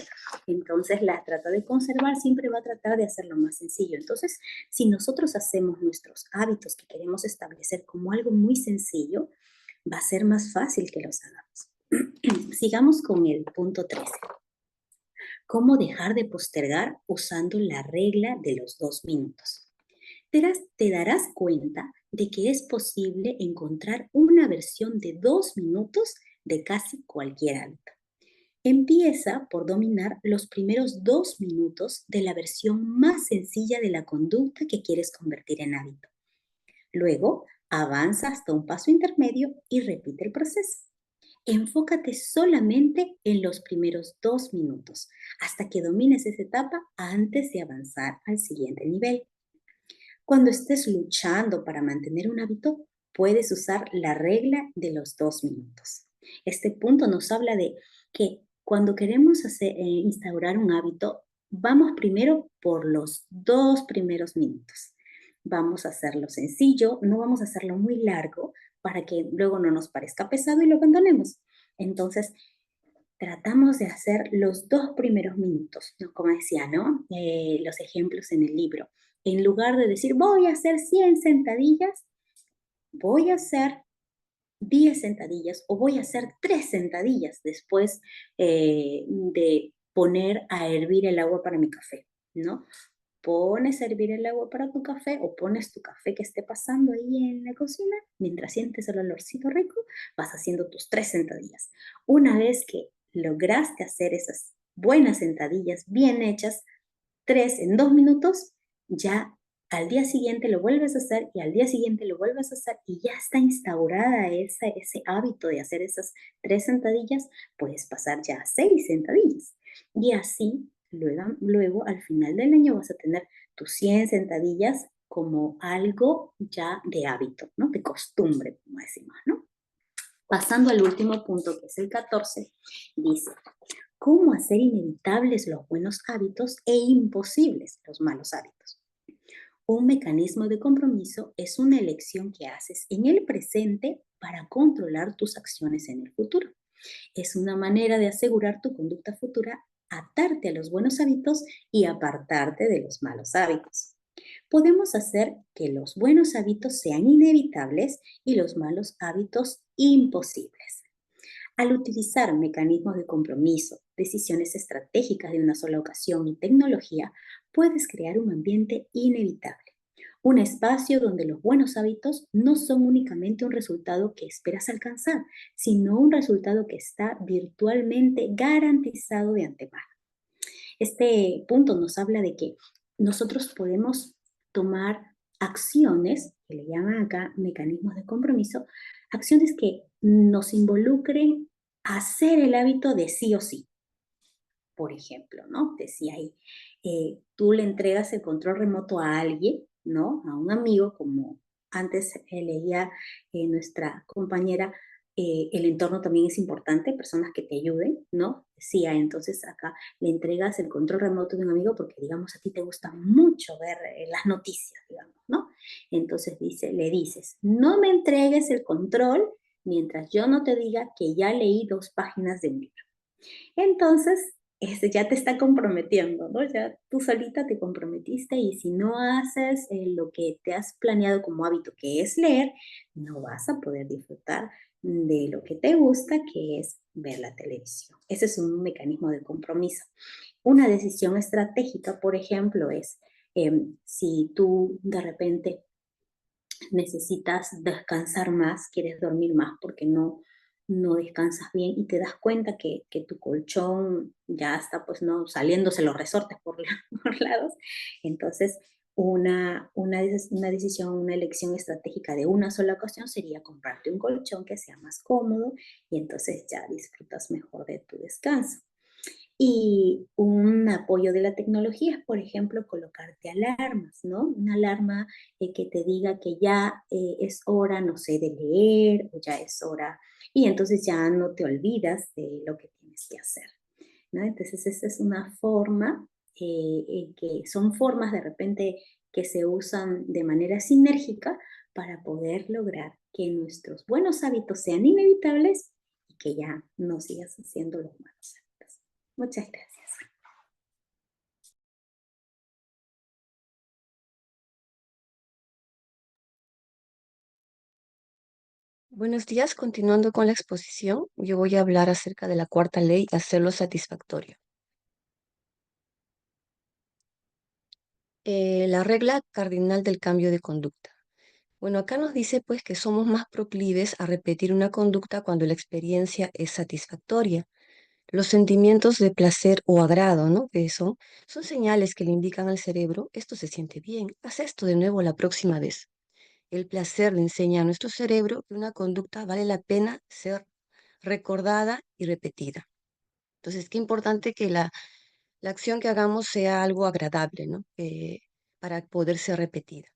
Entonces la trata de conservar, siempre va a tratar de hacerlo más sencillo. Entonces, si nosotros hacemos nuestros hábitos que queremos establecer como algo muy sencillo, va a ser más fácil que los hagamos. Sigamos con el punto 13. ¿Cómo dejar de postergar usando la regla de los 2 minutos? Te darás cuenta de que es posible encontrar una versión de 2 minutos de casi cualquier hábito. Empieza por dominar los primeros 2 minutos de la versión más sencilla de la conducta que quieres convertir en hábito. Luego, avanza hasta un paso intermedio y repite el proceso. Enfócate solamente en los primeros 2 minutos hasta que domines esa etapa antes de avanzar al siguiente nivel. Cuando estés luchando para mantener un hábito, puedes usar la regla de los 2 minutos. Este punto nos habla de que cuando queremos instaurar un hábito, vamos primero por los 2 primeros minutos. Vamos a hacerlo sencillo, no vamos a hacerlo muy largo para que luego no nos parezca pesado y lo abandonemos. Entonces, tratamos de hacer los 2 primeros minutos, ¿no? Como decía, ¿no? Los ejemplos en el libro. En lugar de decir, voy a hacer 100 sentadillas, voy a hacer 10 sentadillas o voy a hacer 3 sentadillas después de poner a hervir el agua para mi café, ¿no? Pones a hervir el agua para tu café o pones tu café que esté pasando ahí en la cocina, mientras sientes el olorcito rico, vas haciendo tus 3 sentadillas. Una vez que lograste hacer esas buenas sentadillas bien hechas, 3 en 2 minutos, ya al día siguiente lo vuelves a hacer y al día siguiente lo vuelves a hacer y ya está instaurada ese hábito de hacer esas 3 sentadillas, puedes pasar ya a 6 sentadillas. Y así, luego al final del año vas a tener tus 100 sentadillas como algo ya de hábito, ¿no? De costumbre, como decimos, ¿no? Pasando al último punto, que es el 14, dice, ¿cómo hacer inevitables los buenos hábitos e imposibles los malos hábitos? Un mecanismo de compromiso es una elección que haces en el presente para controlar tus acciones en el futuro. Es una manera de asegurar tu conducta futura, atarte a los buenos hábitos y apartarte de los malos hábitos. Podemos hacer que los buenos hábitos sean inevitables y los malos hábitos imposibles. Al utilizar mecanismos de compromiso, decisiones estratégicas de una sola ocasión y tecnología, puedes crear un ambiente inevitable. Un espacio donde los buenos hábitos no son únicamente un resultado que esperas alcanzar, sino un resultado que está virtualmente garantizado de antemano. Este punto nos habla de que nosotros podemos tomar acciones, que le llaman acá mecanismos de compromiso, acciones que nos involucren a hacer el hábito de sí o sí. Por ejemplo, ¿no? Decía ahí, tú le entregas el control remoto a alguien, ¿no? A un amigo, como antes leía nuestra compañera, el entorno también es importante, personas que te ayuden, ¿no? Decía, entonces acá le entregas el control remoto de un amigo porque, digamos, a ti te gusta mucho ver las noticias, digamos, ¿no? Entonces le dices, no me entregues el control mientras yo no te diga que ya leí 2 páginas de un libro. Entonces, ya te está comprometiendo, ¿no? Ya tú solita te comprometiste y si no haces lo que te has planeado como hábito, que es leer, no vas a poder disfrutar de lo que te gusta, que es ver la televisión. Ese es un mecanismo de compromiso. Una decisión estratégica, por ejemplo, es si tú de repente necesitas descansar más, quieres dormir más porque no descansas bien y te das cuenta que tu colchón ya está pues no saliéndose los resortes por lados. Entonces, una decisión, una elección estratégica de una sola ocasión sería comprarte un colchón que sea más cómodo y entonces ya disfrutas mejor de tu descanso. Y un apoyo de la tecnología es, por ejemplo, colocarte alarmas, ¿no? Una alarma que te diga que ya es hora, no sé, de leer o ya es hora, y entonces ya no te olvidas de lo que tienes que hacer, ¿no? Entonces, esa es una forma, que son formas de repente que se usan de manera sinérgica para poder lograr que nuestros buenos hábitos sean inevitables y que ya no sigas haciendo los malos hábitos. Muchas gracias. Buenos días, continuando con la exposición, yo voy a hablar acerca de la cuarta ley, hacerlo satisfactorio. La regla cardinal del cambio de conducta. Bueno, acá nos dice pues que somos más proclives a repetir una conducta cuando la experiencia es satisfactoria. Los sentimientos de placer o agrado, ¿no? Que son señales que le indican al cerebro, esto se siente bien, haz esto de nuevo la próxima vez. El placer le enseña a nuestro cerebro que una conducta vale la pena ser recordada y repetida. Entonces, qué importante que la acción que hagamos sea algo agradable, ¿no? Para poder ser repetida.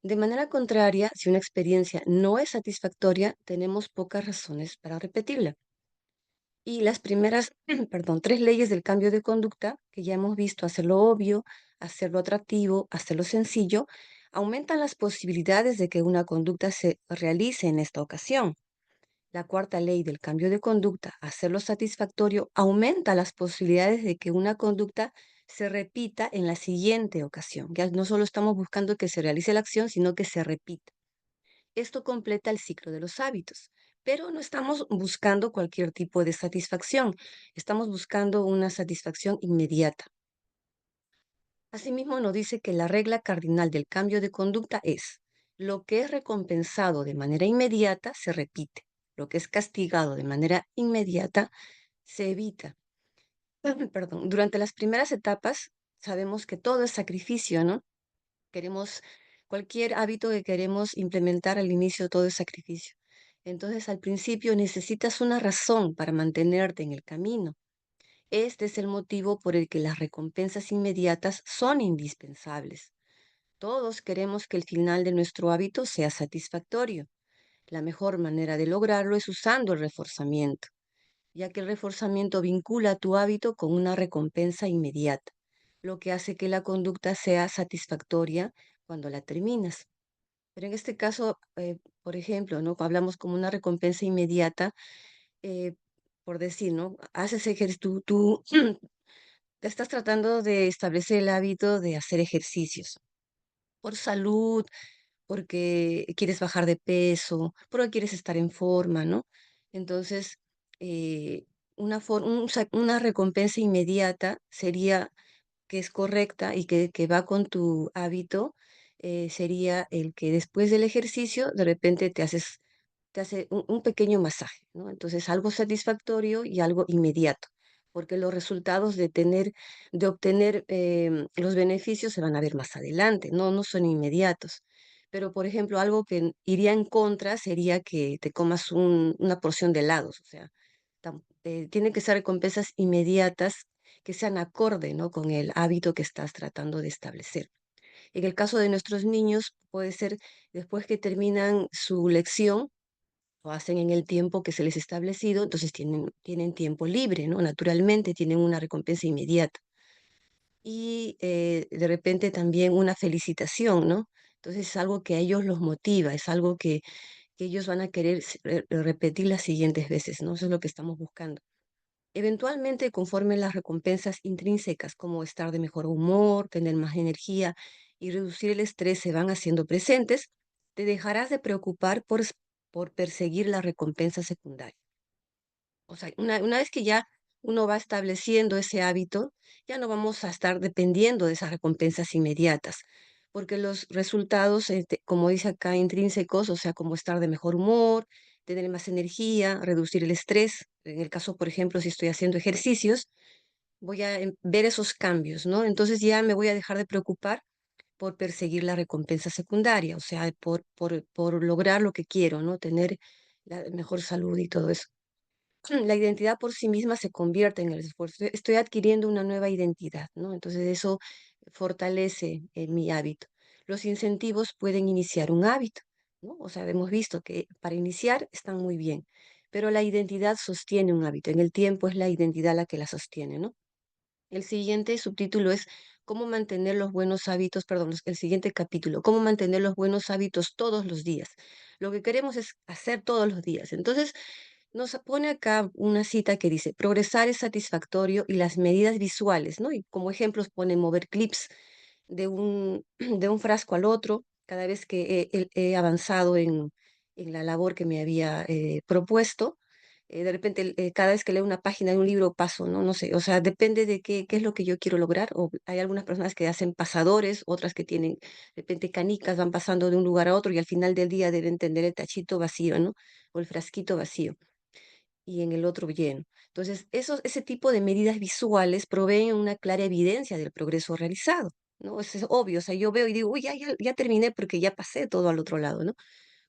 De manera contraria, si una experiencia no es satisfactoria, tenemos pocas razones para repetirla. Y las primeras, perdón, 3 leyes del cambio de conducta, que ya hemos visto, hacerlo obvio, hacerlo atractivo, hacerlo sencillo, aumentan las posibilidades de que una conducta se realice en esta ocasión. La cuarta ley del cambio de conducta, hacerlo satisfactorio, aumenta las posibilidades de que una conducta se repita en la siguiente ocasión. Ya no solo estamos buscando que se realice la acción, sino que se repita. Esto completa el ciclo de los hábitos, pero no estamos buscando cualquier tipo de satisfacción, estamos buscando una satisfacción inmediata. Asimismo, nos dice que la regla cardinal del cambio de conducta es: lo que es recompensado de manera inmediata se repite, lo que es castigado de manera inmediata se evita. Perdón, durante las primeras etapas sabemos que todo es sacrificio, ¿no? Queremos cualquier hábito que queremos implementar al inicio, todo es sacrificio. Entonces, al principio necesitas una razón para mantenerte en el camino. Este es el motivo por el que las recompensas inmediatas son indispensables. Todos queremos que el final de nuestro hábito sea satisfactorio. La mejor manera de lograrlo es usando el reforzamiento, ya que el reforzamiento vincula tu hábito con una recompensa inmediata, lo que hace que la conducta sea satisfactoria cuando la terminas. Pero en este caso, por ejemplo, ¿no? Hablamos como una recompensa inmediata, eh, por decir, ¿no? Haces ejercicio, tú te estás tratando de establecer el hábito de hacer ejercicios por salud, porque quieres bajar de peso, porque quieres estar en forma, ¿no? Entonces, eh, una recompensa inmediata sería que es correcta y que va con tu hábito, sería el que después del ejercicio de repente te hace un pequeño masaje, ¿no? Entonces, algo satisfactorio y algo inmediato, porque los resultados de obtener los beneficios se van a ver más adelante, no son inmediatos. Pero, por ejemplo, algo que iría en contra sería que te comas una porción de helados, o sea, tienen que ser recompensas inmediatas que sean acorde, ¿no? Con el hábito que estás tratando de establecer. En el caso de nuestros niños, puede ser después que terminan su lección, lo hacen en el tiempo que se les ha establecido, entonces tienen tiempo libre, ¿no? Naturalmente tienen una recompensa inmediata. Y de repente también una felicitación, ¿no? Entonces es algo que a ellos los motiva, es algo que ellos van a querer repetir las siguientes veces, ¿no? Eso es lo que estamos buscando. Eventualmente, conforme las recompensas intrínsecas, como estar de mejor humor, tener más energía y reducir el estrés, se van haciendo presentes, te dejarás de preocupar por perseguir la recompensa secundaria. O sea, una vez que ya uno va estableciendo ese hábito, ya no vamos a estar dependiendo de esas recompensas inmediatas, porque los resultados, como dice acá, intrínsecos, o sea, como estar de mejor humor, tener más energía, reducir el estrés. En el caso, por ejemplo, si estoy haciendo ejercicios, voy a ver esos cambios, ¿no? Entonces ya me voy a dejar de preocupar por perseguir la recompensa secundaria, o sea, por lograr lo que quiero, ¿no? Tener la mejor salud y todo eso. La identidad por sí misma se convierte en el esfuerzo. Estoy adquiriendo una nueva identidad, ¿no? Entonces eso fortalece mi hábito. Los incentivos pueden iniciar un hábito, ¿no? O sea, hemos visto que para iniciar están muy bien, pero la identidad sostiene un hábito. En el tiempo es la identidad la que la sostiene, ¿no? El siguiente subtítulo es cómo mantener los buenos hábitos, perdón, el siguiente capítulo, cómo mantener los buenos hábitos todos los días. Lo que queremos es hacer todos los días. Entonces, nos pone acá una cita que dice: progresar es satisfactorio y las medidas visuales, ¿no? Y como ejemplos pone mover clips de un frasco al otro cada vez que he avanzado en la labor que me había propuesto. De repente, cada vez que leo una página de un libro paso, ¿no? No sé, o sea, depende de qué es lo que yo quiero lograr. O hay algunas personas que hacen pasadores, otras que tienen, de repente, canicas, van pasando de un lugar a otro y al final del día deben tener el tachito vacío, ¿no? O el frasquito vacío y en el otro lleno. Entonces, ese tipo de medidas visuales proveen una clara evidencia del progreso realizado, ¿no? Eso es obvio, o sea, yo veo y digo, uy, ya terminé porque ya pasé todo al otro lado, ¿no?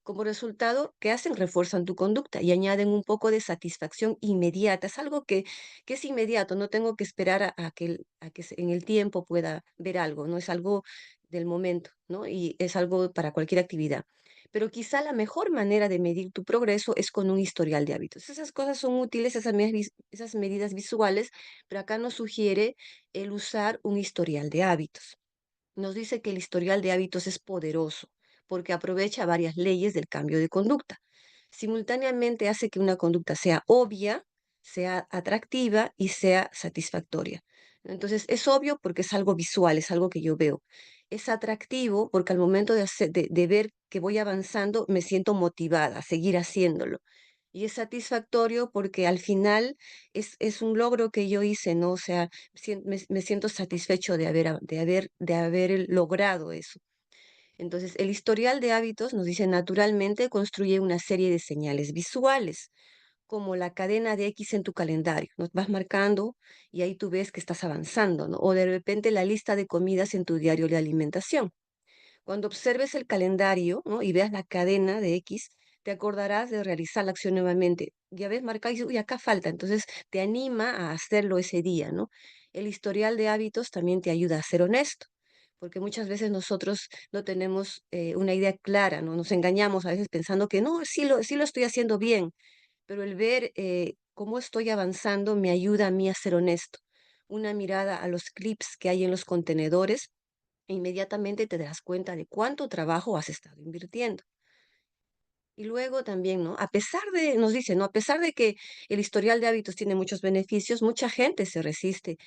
Como resultado, ¿qué hacen? Refuerzan tu conducta y añaden un poco de satisfacción inmediata. Es algo que es inmediato, no tengo que esperar a que en el tiempo pueda ver algo, no es algo del momento, ¿no? Y es algo para cualquier actividad. Pero quizá la mejor manera de medir tu progreso es con un historial de hábitos. Esas cosas son útiles, esas medidas visuales, pero acá nos sugiere el usar un historial de hábitos. Nos dice que el historial de hábitos es poderoso porque aprovecha varias leyes del cambio de conducta. Simultáneamente hace que una conducta sea obvia, sea atractiva y sea satisfactoria. Entonces, es obvio porque es algo visual, es algo que yo veo. Es atractivo porque al momento de ver que voy avanzando, me siento motivada a seguir haciéndolo. Y es satisfactorio porque al final es un logro que yo hice, ¿no? O sea, me siento satisfecho de haber logrado eso. Entonces, el historial de hábitos nos dice naturalmente construye una serie de señales visuales, como la cadena de X en tu calendario. Nos vas marcando y ahí tú ves que estás avanzando, ¿no? O de repente la lista de comidas en tu diario de alimentación. Cuando observes el calendario, ¿no? Y veas la cadena de X, te acordarás de realizar la acción nuevamente. Ya ves, marca y dices, uy, acá falta. Entonces te anima a hacerlo ese día, ¿no? El historial de hábitos también te ayuda a ser honesto, porque muchas veces nosotros no tenemos una idea clara, ¿no? Nos engañamos a veces pensando que no, sí lo estoy haciendo bien, pero el ver cómo estoy avanzando me ayuda a mí a ser honesto. Una mirada a los clips que hay en los contenedores e inmediatamente te das cuenta de cuánto trabajo has estado invirtiendo. Y luego también, ¿no? Nos dice, ¿no? A pesar de que el historial de hábitos tiene muchos beneficios, mucha gente se resiste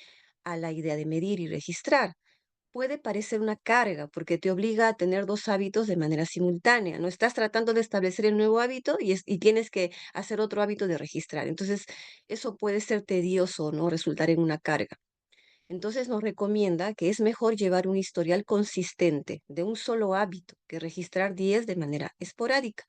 a la idea de medir y registrar. Puede parecer una carga porque te obliga a tener dos hábitos de manera simultánea. No estás tratando de establecer el nuevo hábito y tienes que hacer otro hábito de registrar. Entonces, eso puede ser tedioso, ¿no? Resultar en una carga. Entonces nos recomienda que es mejor llevar un historial consistente de un solo hábito que registrar 10 de manera esporádica.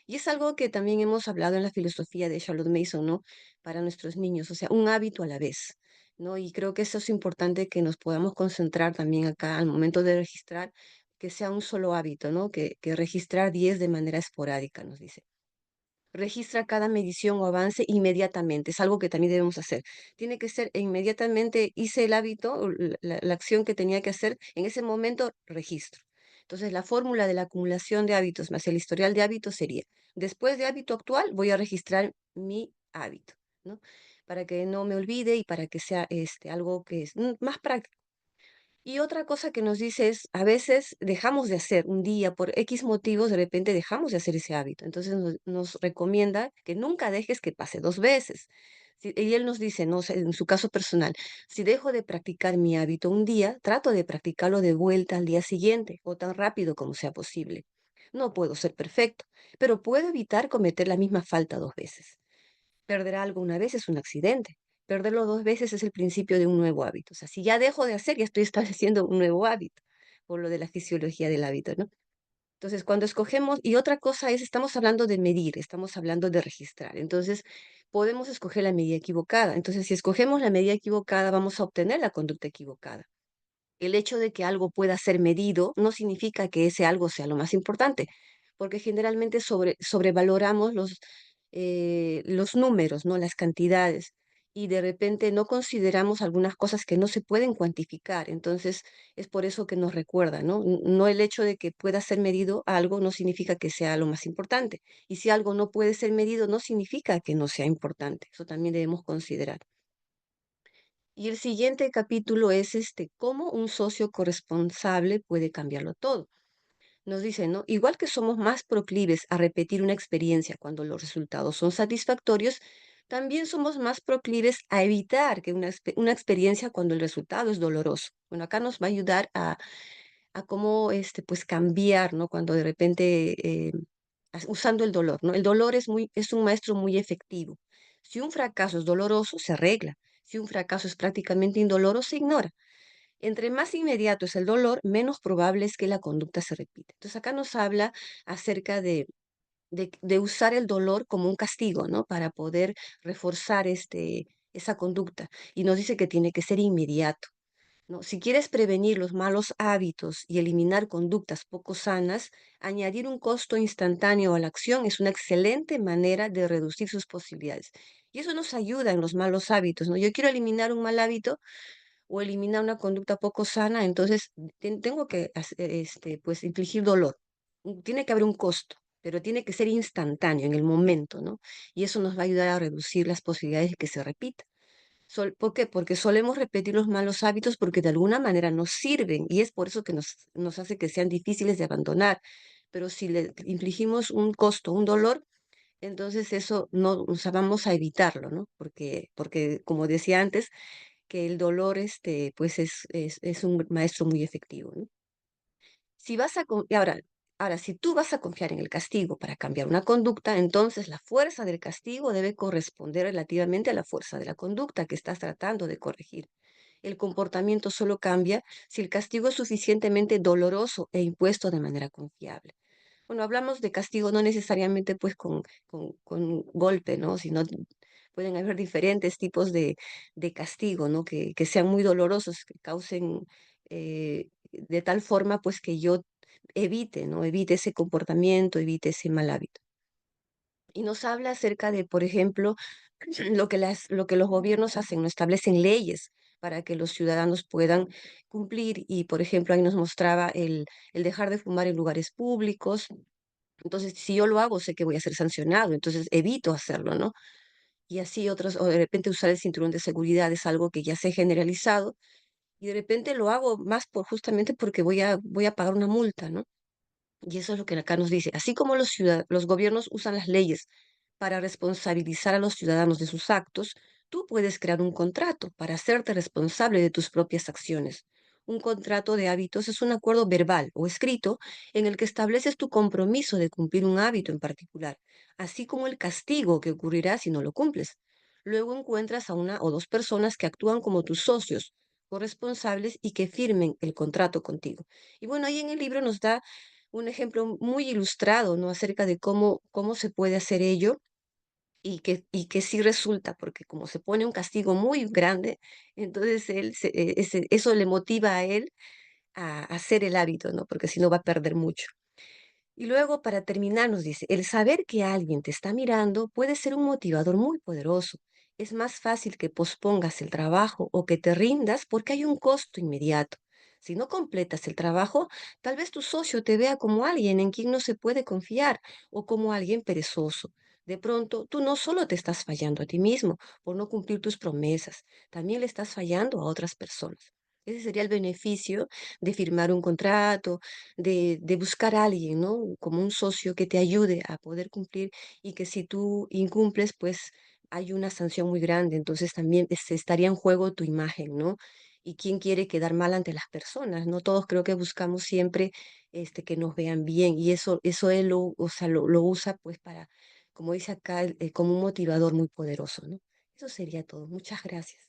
Y es algo que también hemos hablado en la filosofía de Charlotte Mason, ¿no? Para nuestros niños, o sea, un hábito a la vez, ¿no? Y creo que eso es importante que nos podamos concentrar también acá al momento de registrar, que sea un solo hábito, ¿no? Que registrar 10 de manera esporádica, nos dice. Registra cada medición o avance inmediatamente, es algo que también debemos hacer. Tiene que ser inmediatamente hice el hábito, o la acción que tenía que hacer, en ese momento registro. Entonces, la fórmula de la acumulación de hábitos más el historial de hábitos sería, después de hábito actual, voy a registrar mi hábito, ¿no? Para que no me olvide y para que sea algo que es más práctico. Y otra cosa que nos dice es, a veces dejamos de hacer un día por X motivos, de repente dejamos de hacer ese hábito. Entonces nos recomienda que nunca dejes que pase dos veces. Y él nos dice, no sé, en su caso personal, si dejo de practicar mi hábito un día, trato de practicarlo de vuelta al día siguiente o tan rápido como sea posible. No puedo ser perfecto, pero puedo evitar cometer la misma falta dos veces. Perder algo una vez es un accidente. Perderlo dos veces es el principio de un nuevo hábito. O sea, si ya dejo de hacer, ya estoy estableciendo un nuevo hábito, por lo de la fisiología del hábito, ¿no? Entonces, cuando escogemos, y otra cosa es, estamos hablando de medir, estamos hablando de registrar. Entonces, podemos escoger la medida equivocada. Entonces, si escogemos la medida equivocada, vamos a obtener la conducta equivocada. El hecho de que algo pueda ser medido no significa que ese algo sea lo más importante, porque generalmente sobrevaloramos los números, ¿no? Las cantidades, y de repente no consideramos algunas cosas que no se pueden cuantificar. Entonces, es por eso que nos recuerda, ¿no? No el hecho de que pueda ser medido algo no significa que sea lo más importante. Y si algo no puede ser medido, no significa que no sea importante. Eso también debemos considerar. Y el siguiente capítulo es cómo un socio corresponsable puede cambiarlo todo. Nos dice, ¿no? Igual que somos más proclives a repetir una experiencia cuando los resultados son satisfactorios, también somos más proclives a evitar que una experiencia cuando el resultado es doloroso. Bueno, acá nos va a ayudar a cómo pues cambiar, ¿no? Cuando de repente usando el dolor, ¿no? El dolor es un maestro muy efectivo. Si un fracaso es doloroso, se arregla. Si un fracaso es prácticamente indoloro, se ignora. Entre más inmediato es el dolor, menos probable es que la conducta se repita. Entonces acá nos habla acerca de usar el dolor como un castigo, ¿no? Para poder reforzar esa conducta. Y nos dice que tiene que ser inmediato, ¿no? Si quieres prevenir los malos hábitos y eliminar conductas poco sanas, añadir un costo instantáneo a la acción es una excelente manera de reducir sus posibilidades. Y eso nos ayuda en los malos hábitos, ¿no? Yo quiero eliminar un mal hábito o eliminar una conducta poco sana, entonces tengo que pues, infligir dolor. Tiene que haber un costo, pero tiene que ser instantáneo, en el momento, ¿no? Y eso nos va a ayudar a reducir las posibilidades de que se repita. ¿Por qué? Porque solemos repetir los malos hábitos porque de alguna manera nos sirven y es por eso que nos hace que sean difíciles de abandonar. Pero si le infligimos un costo, un dolor, Entonces eso no, o sea, vamos a evitarlo, ¿no? Porque como decía antes, que el dolor, pues es un maestro muy efectivo, ¿no? Si vas a, con- y ahora, si tú vas a confiar en el castigo para cambiar una conducta, entonces la fuerza del castigo debe corresponder relativamente a la fuerza de la conducta que estás tratando de corregir. El comportamiento solo cambia si el castigo es suficientemente doloroso e impuesto de manera confiable. Bueno, hablamos de castigo no necesariamente pues con golpe, ¿no? Sino pueden haber diferentes tipos de castigo, ¿no? Que sean muy dolorosos, que causen de tal forma pues que yo evite, ¿no? Evite ese comportamiento, evite ese mal hábito. Y nos habla acerca de, por ejemplo, lo que los gobiernos hacen, no establecen leyes para que los ciudadanos puedan cumplir. Y, por ejemplo, ahí nos mostraba el dejar de fumar en lugares públicos. Entonces, si yo lo hago, sé que voy a ser sancionado, entonces evito hacerlo, ¿no? Y así otros, o de repente usar el cinturón de seguridad es algo que ya se ha generalizado y de repente lo hago más por justamente porque voy a pagar una multa, ¿no? Y eso es lo que acá nos dice. Así como los gobiernos usan las leyes para responsabilizar a los ciudadanos de sus actos, tú puedes crear un contrato para hacerte responsable de tus propias acciones. Un contrato de hábitos es un acuerdo verbal o escrito en el que estableces tu compromiso de cumplir un hábito en particular, así como el castigo que ocurrirá si no lo cumples. Luego encuentras a una o dos personas que actúan como tus socios corresponsables y que firmen el contrato contigo. Y bueno, ahí en el libro nos da un ejemplo muy ilustrado, ¿no? Acerca de cómo se puede hacer ello y que sí resulta, porque como se pone un castigo muy grande, entonces eso le motiva a él a hacer el hábito, ¿no? Porque si no va a perder mucho. Y luego, para terminar, nos dice, el saber que alguien te está mirando puede ser un motivador muy poderoso. Es más fácil que pospongas el trabajo o que te rindas porque hay un costo inmediato. Si no completas el trabajo, tal vez tu socio te vea como alguien en quien no se puede confiar o como alguien perezoso. De pronto, tú no solo te estás fallando a ti mismo por no cumplir tus promesas, también le estás fallando a otras personas. Ese sería el beneficio de firmar un contrato, de buscar a alguien, ¿no? Como un socio que te ayude a poder cumplir y que si tú incumples, pues hay una sanción muy grande. Entonces también se estaría en juego tu imagen, ¿no? Y quién quiere quedar mal ante las personas, ¿no? Todos creo que buscamos siempre que nos vean bien y eso él o sea, lo usa pues para, como dice acá, como un motivador muy poderoso, ¿no? Eso sería todo. Muchas gracias.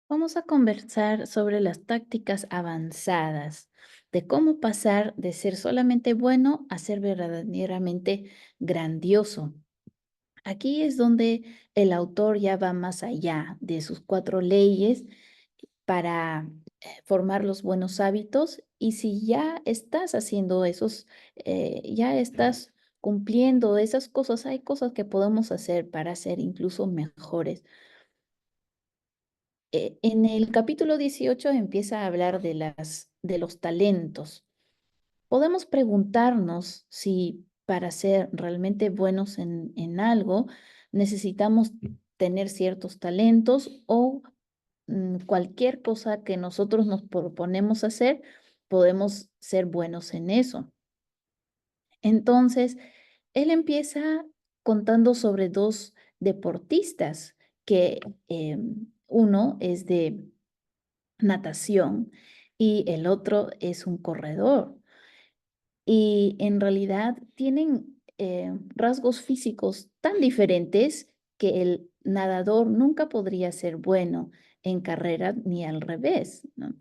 Vamos a conversar sobre las tácticas avanzadas, de cómo pasar de ser solamente bueno a ser verdaderamente grandioso. Aquí es donde el autor ya va más allá de sus 4 leyes para formar los buenos hábitos y si ya estás haciendo ya estás cumpliendo esas cosas, hay cosas que podemos hacer para ser incluso mejores. En el capítulo 18 empieza a hablar de los talentos. Podemos preguntarnos si para ser realmente buenos en algo necesitamos tener ciertos talentos o cualquier cosa que nosotros nos proponemos hacer, podemos ser buenos en eso. Entonces, él empieza contando sobre 2 deportistas que uno es de natación y el otro es un corredor. Y en realidad tienen rasgos físicos tan diferentes que el nadador nunca podría ser bueno en carrera ni al revés, ¿no?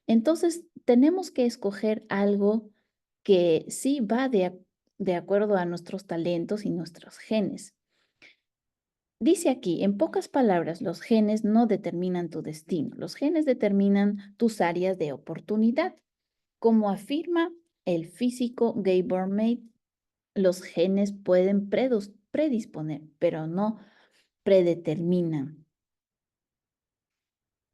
Entonces, tenemos que escoger algo que sí va de acuerdo a nuestros talentos y nuestros genes. Dice aquí, en pocas palabras, los genes no determinan tu destino, los genes determinan tus áreas de oportunidad. Como afirma el físico Gabor Mate, los genes pueden predisponer, pero no predeterminan.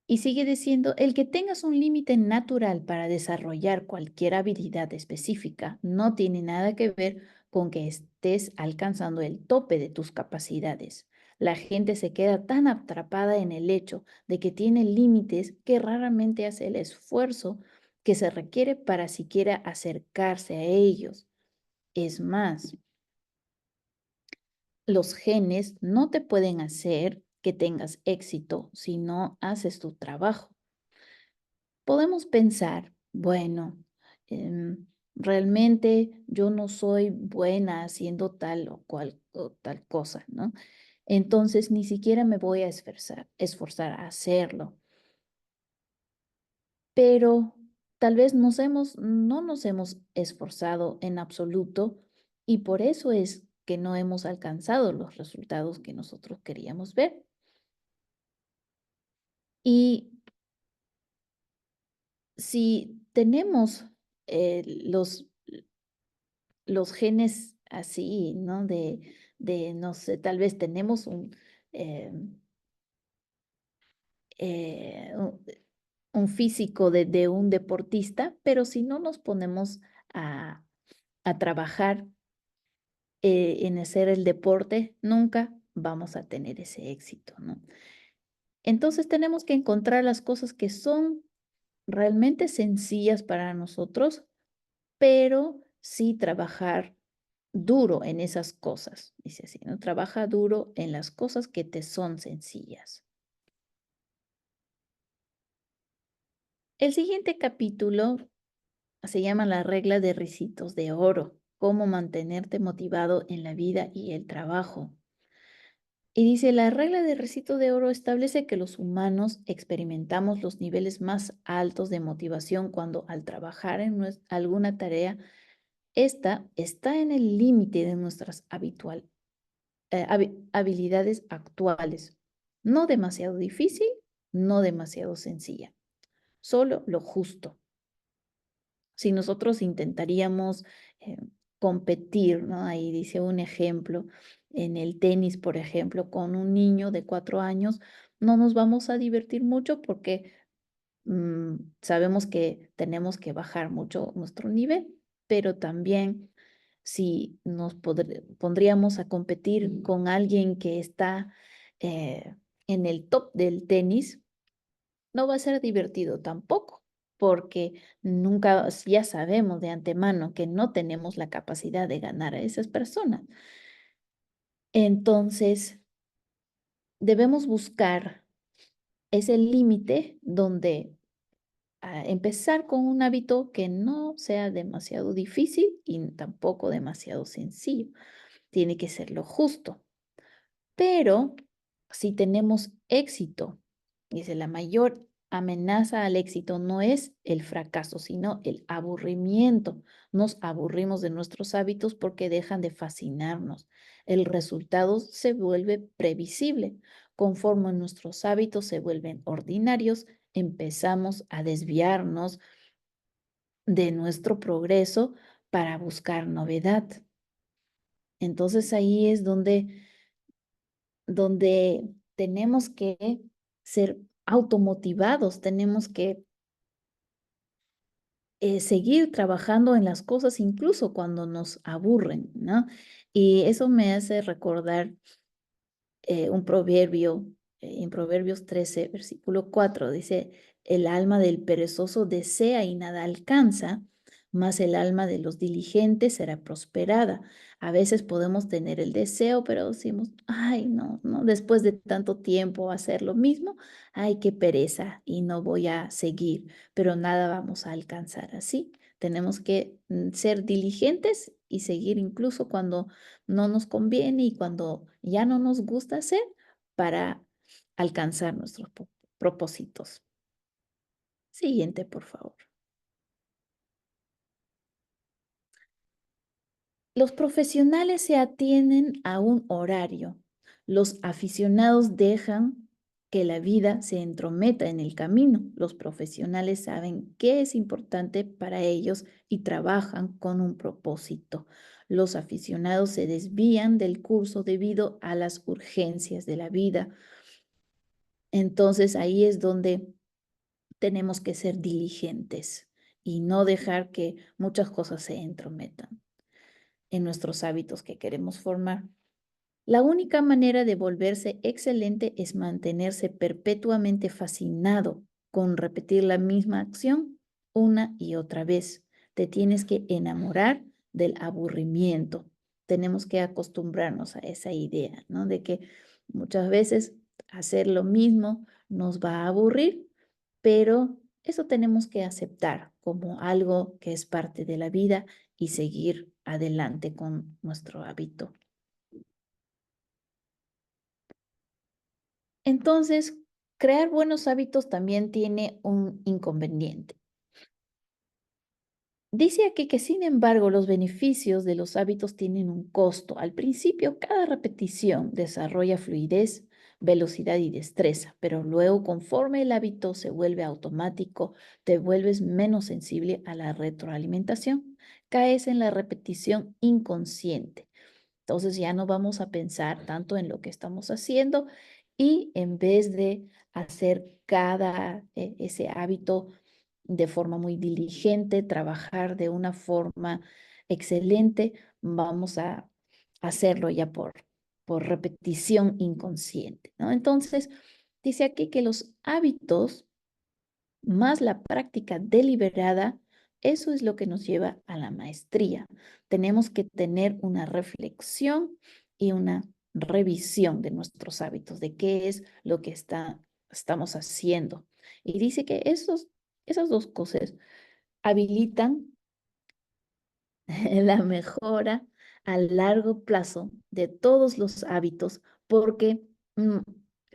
Y sigue diciendo, el que tengas un límite natural para desarrollar cualquier habilidad específica no tiene nada que ver con que estés alcanzando el tope de tus capacidades. la gente se queda tan atrapada en el hecho de que tiene límites que raramente hace el esfuerzo que se requiere para siquiera acercarse a ellos. Es más, los genes no te pueden hacer que tengas éxito si no haces tu trabajo. Podemos pensar, bueno, realmente yo no soy buena haciendo tal o cual o tal cosa, ¿no? Entonces ni siquiera me voy a esforzar a hacerlo. Pero tal vez no nos hemos esforzado en absoluto y por eso es que no hemos alcanzado los resultados que nosotros queríamos ver. Y si tenemos los genes así, ¿no? No sé, tal vez tenemos eh, un, un físico de un deportista, pero si no nos ponemos a, a trabajar en hacer el deporte, nunca vamos a tener ese éxito, ¿no? Entonces tenemos que encontrar las cosas que son realmente sencillas para nosotros, pero sí trabajar duro en esas cosas, dice así, ¿no? Trabaja duro en las cosas que te son sencillas. El siguiente capítulo se llama La regla de ricitos de oro, cómo mantenerte motivado en la vida y el trabajo. Y dice, la regla de recito de oro establece que los humanos experimentamos los niveles más altos de motivación cuando al trabajar en alguna tarea, esta está en el límite de nuestras habilidades actuales. No demasiado difícil, no demasiado sencilla, solo lo justo. Si nosotros intentaríamos competir, ¿no? Ahí dice un ejemplo, en el tenis, por ejemplo, con un niño de 4 años, no nos vamos a divertir mucho porque sabemos que tenemos que bajar mucho nuestro nivel, pero también si nos pondríamos a competir con alguien que está en el top del tenis, no va a ser divertido tampoco, porque nunca, ya sabemos de antemano que no tenemos la capacidad de ganar a esas personas. Entonces, debemos buscar ese límite donde empezar con un hábito que no sea demasiado difícil y tampoco demasiado sencillo. Tiene que ser lo justo. Pero si tenemos éxito, dice, la mayor amenaza al éxito no es el fracaso, sino el aburrimiento. Nos aburrimos de nuestros hábitos porque dejan de fascinarnos. El resultado se vuelve previsible. Conforme nuestros hábitos se vuelven ordinarios, empezamos a desviarnos de nuestro progreso para buscar novedad. Entonces ahí es donde tenemos que ser automotivados, tenemos que seguir trabajando en las cosas incluso cuando nos aburren, ¿no? Y eso me hace recordar un proverbio, en Proverbios 13, versículo 4, dice, el alma del perezoso desea y nada alcanza, mas el alma de los diligentes será prosperada. A veces podemos tener el deseo, pero decimos, ay, no, no, después de tanto tiempo hacer lo mismo, ay, qué pereza y no voy a seguir, pero nada vamos a alcanzar así. Tenemos que ser diligentes y seguir incluso cuando no nos conviene y cuando ya no nos gusta hacer para alcanzar nuestros propósitos. Siguiente, por favor. Los profesionales se atienen a un horario. Los aficionados dejan que la vida se entrometa en el camino. Los profesionales saben qué es importante para ellos y trabajan con un propósito. Los aficionados se desvían del curso debido a las urgencias de la vida. Entonces ahí es donde tenemos que ser diligentes y no dejar que muchas cosas se entrometan en nuestros hábitos que queremos formar. La única manera de volverse excelente es mantenerse perpetuamente fascinado con repetir la misma acción una y otra vez. Te tienes que enamorar del aburrimiento. Tenemos que acostumbrarnos a esa idea, ¿no? De que muchas veces hacer lo mismo nos va a aburrir, pero eso tenemos que aceptar como algo que es parte de la vida y seguir adelante con nuestro hábito. Entonces, crear buenos hábitos también tiene un inconveniente. Dice aquí que, sin embargo, los beneficios de los hábitos tienen un costo. Al principio, cada repetición desarrolla fluidez, velocidad y destreza, pero luego, conforme el hábito se vuelve automático, te vuelves menos sensible a la retroalimentación. Caes en la repetición inconsciente. Entonces ya no vamos a pensar tanto en lo que estamos haciendo y en vez de hacer ese hábito de forma muy diligente, trabajar de una forma excelente, vamos a hacerlo ya por repetición inconsciente, ¿no? Entonces, dice aquí que los hábitos más la práctica deliberada, eso es lo que nos lleva a la maestría. Tenemos que tener una reflexión y una revisión de nuestros hábitos, de qué es lo que estamos haciendo. Y dice que esas dos cosas habilitan la mejora a largo plazo de todos los hábitos porque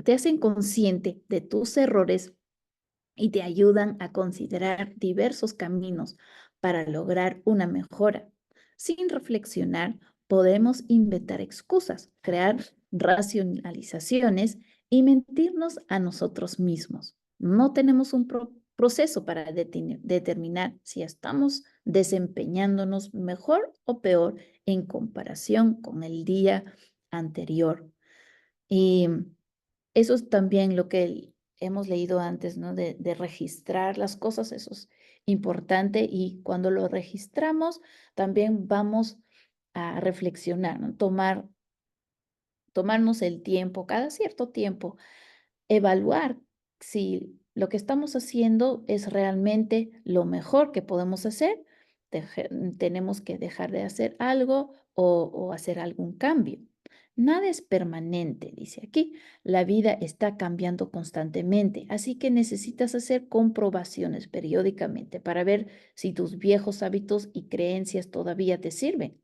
te hacen consciente de tus errores y te ayudan a considerar diversos caminos para lograr una mejora. Sin reflexionar, podemos inventar excusas, crear racionalizaciones y mentirnos a nosotros mismos. No tenemos un proceso para determinar si estamos desempeñándonos mejor o peor en comparación con el día anterior. Y eso es también lo que hemos leído antes, ¿no? De registrar las cosas, eso es importante y cuando lo registramos también vamos a reflexionar, ¿no? Tomarnos el tiempo, cada cierto tiempo, evaluar si lo que estamos haciendo es realmente lo mejor que podemos hacer, tenemos que dejar de hacer algo o hacer algún cambio. Nada es permanente, dice aquí. La vida está cambiando constantemente, así que necesitas hacer comprobaciones periódicamente para ver si tus viejos hábitos y creencias todavía te sirven.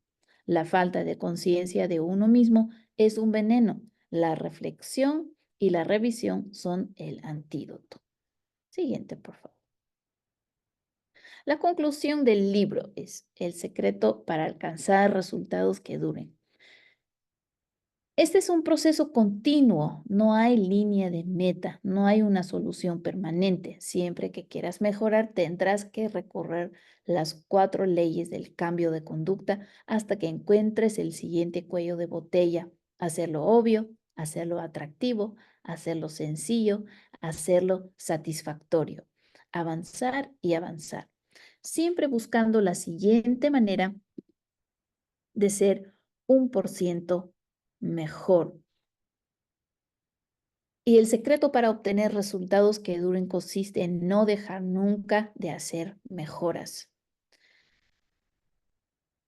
La falta de conciencia de uno mismo es un veneno. La reflexión y la revisión son el antídoto. Siguiente, por favor. La conclusión del libro es el secreto para alcanzar resultados que duren. Este es un proceso continuo, no hay línea de meta, no hay una solución permanente. Siempre que quieras mejorar, tendrás que recorrer las 4 leyes del cambio de conducta hasta que encuentres el siguiente cuello de botella. Hacerlo obvio, hacerlo atractivo, hacerlo sencillo, hacerlo satisfactorio. Avanzar y avanzar. Siempre buscando la siguiente manera de ser 1% mejor. Y el secreto para obtener resultados que duren consiste en no dejar nunca de hacer mejoras.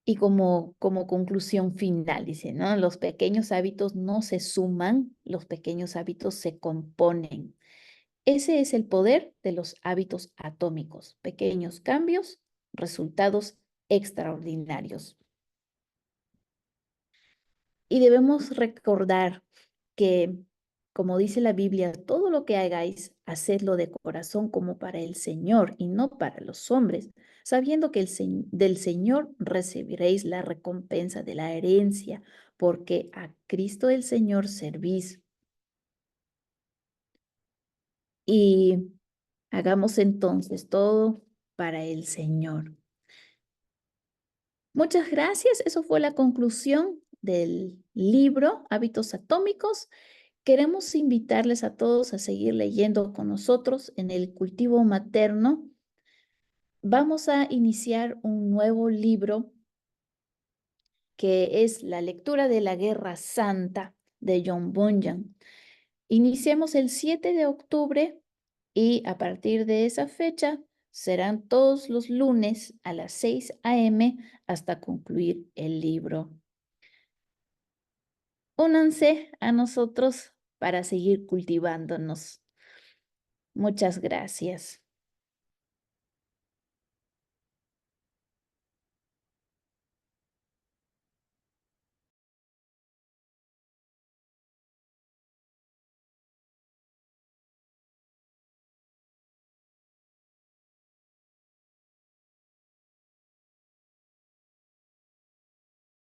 Y como conclusión final, dice, ¿no? Los pequeños hábitos no se suman, los pequeños hábitos se componen. Ese es el poder de los hábitos atómicos. Pequeños cambios, resultados extraordinarios. Y debemos recordar que, como dice la Biblia, todo lo que hagáis, hacedlo de corazón como para el Señor y no para los hombres, sabiendo que del Señor recibiréis la recompensa de la herencia, porque a Cristo el Señor servís. Y hagamos entonces todo para el Señor. Muchas gracias. Eso fue la conclusión del libro Hábitos Atómicos. Queremos invitarles a todos a seguir leyendo con nosotros en el cultivo materno. Vamos a iniciar un nuevo libro que es la lectura de la Guerra Santa de John Bunyan. Iniciamos el 7 de octubre y a partir de esa fecha serán todos los lunes a las 6 a.m. hasta concluir el libro. Únanse a nosotros para seguir cultivándonos. Muchas gracias.